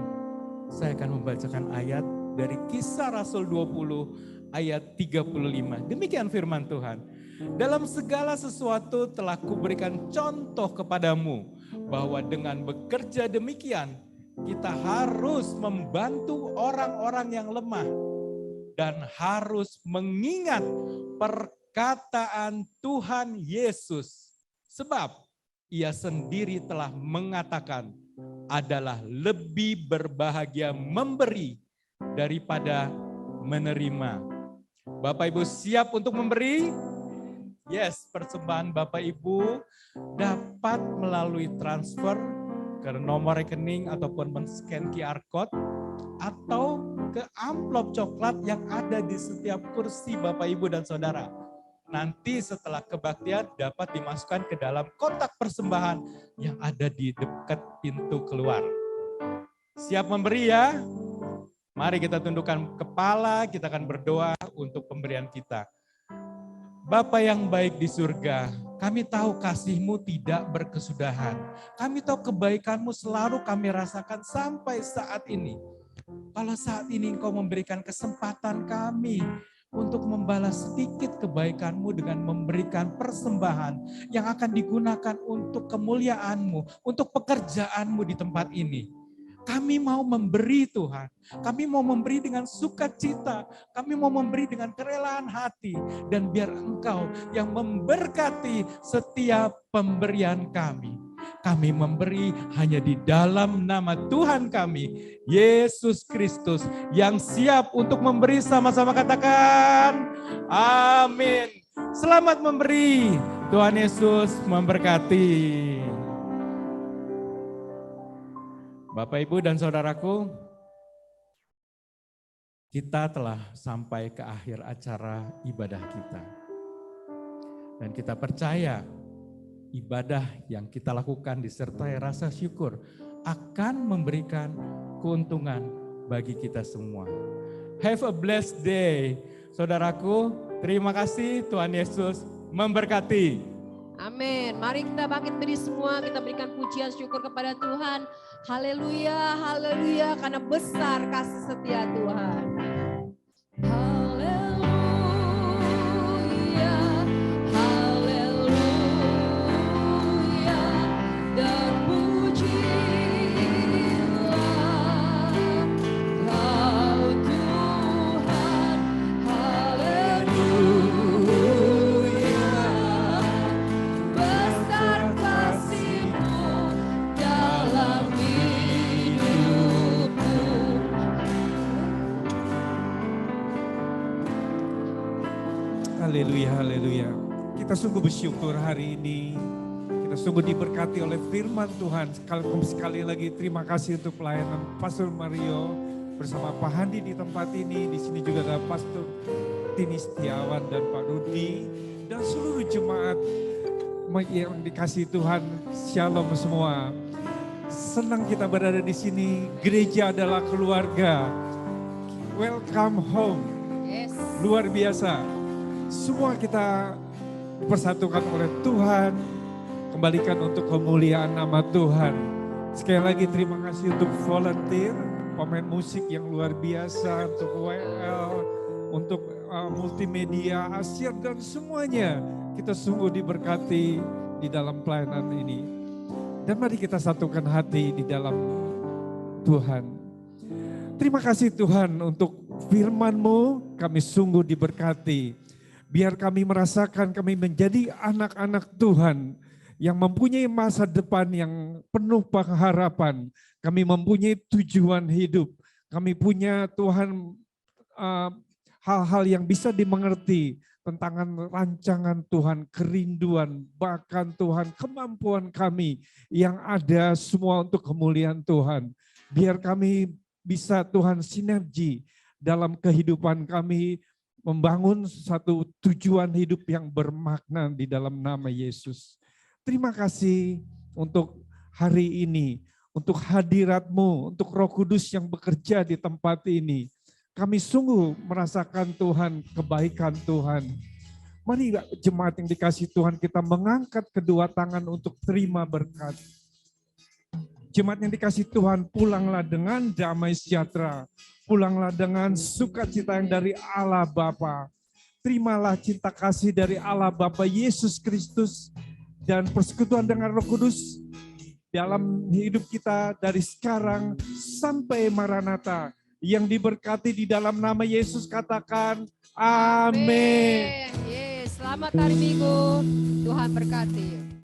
saya akan membacakan ayat dari Kisah Rasul 20 ayat 35. Demikian firman Tuhan. Dalam segala sesuatu telah kuberikan contoh kepadamu, bahwa dengan bekerja demikian, kita harus membantu orang-orang yang lemah dan harus mengingat perkataan Tuhan Yesus. Sebab Ia sendiri telah mengatakan, adalah lebih berbahagia memberi daripada menerima. Bapak Ibu siap untuk memberi? Yes, persembahan Bapak Ibu dapat melalui transfer ke nomor rekening ataupun men-scan QR code atau ke amplop coklat yang ada di setiap kursi Bapak Ibu dan Saudara. Nanti setelah kebaktian dapat dimasukkan ke dalam kotak persembahan yang ada di dekat pintu keluar. Siap memberi ya? Mari kita tundukkan kepala, kita akan berdoa untuk pemberian kita. Bapa yang baik di surga, kami tahu kasih-Mu tidak berkesudahan. Kami tahu kebaikan-Mu selalu kami rasakan sampai saat ini. Kalau saat ini Engkau memberikan kesempatan kami untuk membalas sedikit kebaikan-Mu dengan memberikan persembahan yang akan digunakan untuk kemuliaan-Mu, untuk pekerjaan-Mu di tempat ini. Kami mau memberi Tuhan, kami mau memberi dengan sukacita, kami mau memberi dengan kerelaan hati, dan biar Engkau yang memberkati setiap pemberian kami. Kami memberi hanya di dalam nama Tuhan kami, Yesus Kristus, yang siap untuk memberi. Sama-sama katakan, amin. Selamat memberi, Tuhan Yesus memberkati. Bapak, Ibu, dan saudaraku, kita telah sampai ke akhir acara ibadah kita. Dan kita percaya ibadah yang kita lakukan disertai rasa syukur akan memberikan keuntungan bagi kita semua. Have a blessed day. Saudaraku, terima kasih, Tuhan Yesus memberkati. Amin. Mari kita bangkit berdiri semua, kita berikan pujian syukur kepada Tuhan. Haleluya, haleluya, karena besar kasih setia Tuhan. Haleluya, haleluya. Kita sungguh bersyukur hari ini. Kita sungguh diberkati oleh firman Tuhan. Sekali lagi terima kasih untuk pelayanan Pastor Mario bersama Pak Handi di tempat ini. Di sini juga ada Pastor Tini Setiawan dan Pak Rudi dan seluruh jemaat yang dikasih Tuhan. Shalom semua. Senang kita berada di sini. Gereja adalah keluarga. Welcome home. Yes. Luar biasa. Semua kita dipersatukan oleh Tuhan, kembalikan untuk kemuliaan nama Tuhan. Sekali lagi terima kasih untuk volunteer, pemain musik yang luar biasa, untuk WL, untuk multimedia, Asia, dan semuanya. Kita sungguh diberkati di dalam pelayanan ini. Dan mari kita satukan hati di dalam Tuhan. Terima kasih Tuhan untuk firman-Mu, kami sungguh diberkati. Biar kami merasakan kami menjadi anak-anak Tuhan yang mempunyai masa depan yang penuh pengharapan. Kami mempunyai tujuan hidup. Kami punya Tuhan hal-hal yang bisa dimengerti tentang rancangan Tuhan, kerinduan, bahkan Tuhan kemampuan kami yang ada semua untuk kemuliaan Tuhan. Biar kami bisa Tuhan sinergi dalam kehidupan kami, membangun satu tujuan hidup yang bermakna di dalam nama Yesus. Terima kasih untuk hari ini, untuk hadirat-Mu, untuk Roh Kudus yang bekerja di tempat ini. Kami sungguh merasakan Tuhan, kebaikan Tuhan. Mari jemaat yang dikasih Tuhan, kita mengangkat kedua tangan untuk terima berkat. Jemaat yang dikasih Tuhan, pulanglah dengan damai sejahtera. Pulanglah dengan sukacita yang dari Allah Bapa. Terimalah cinta kasih dari Allah Bapa Yesus Kristus dan persekutuan dengan Roh Kudus dalam hidup kita dari sekarang sampai Maranatha. Yang diberkati di dalam nama Yesus katakan amin. Yes, selamat hari Minggu. Tuhan berkati.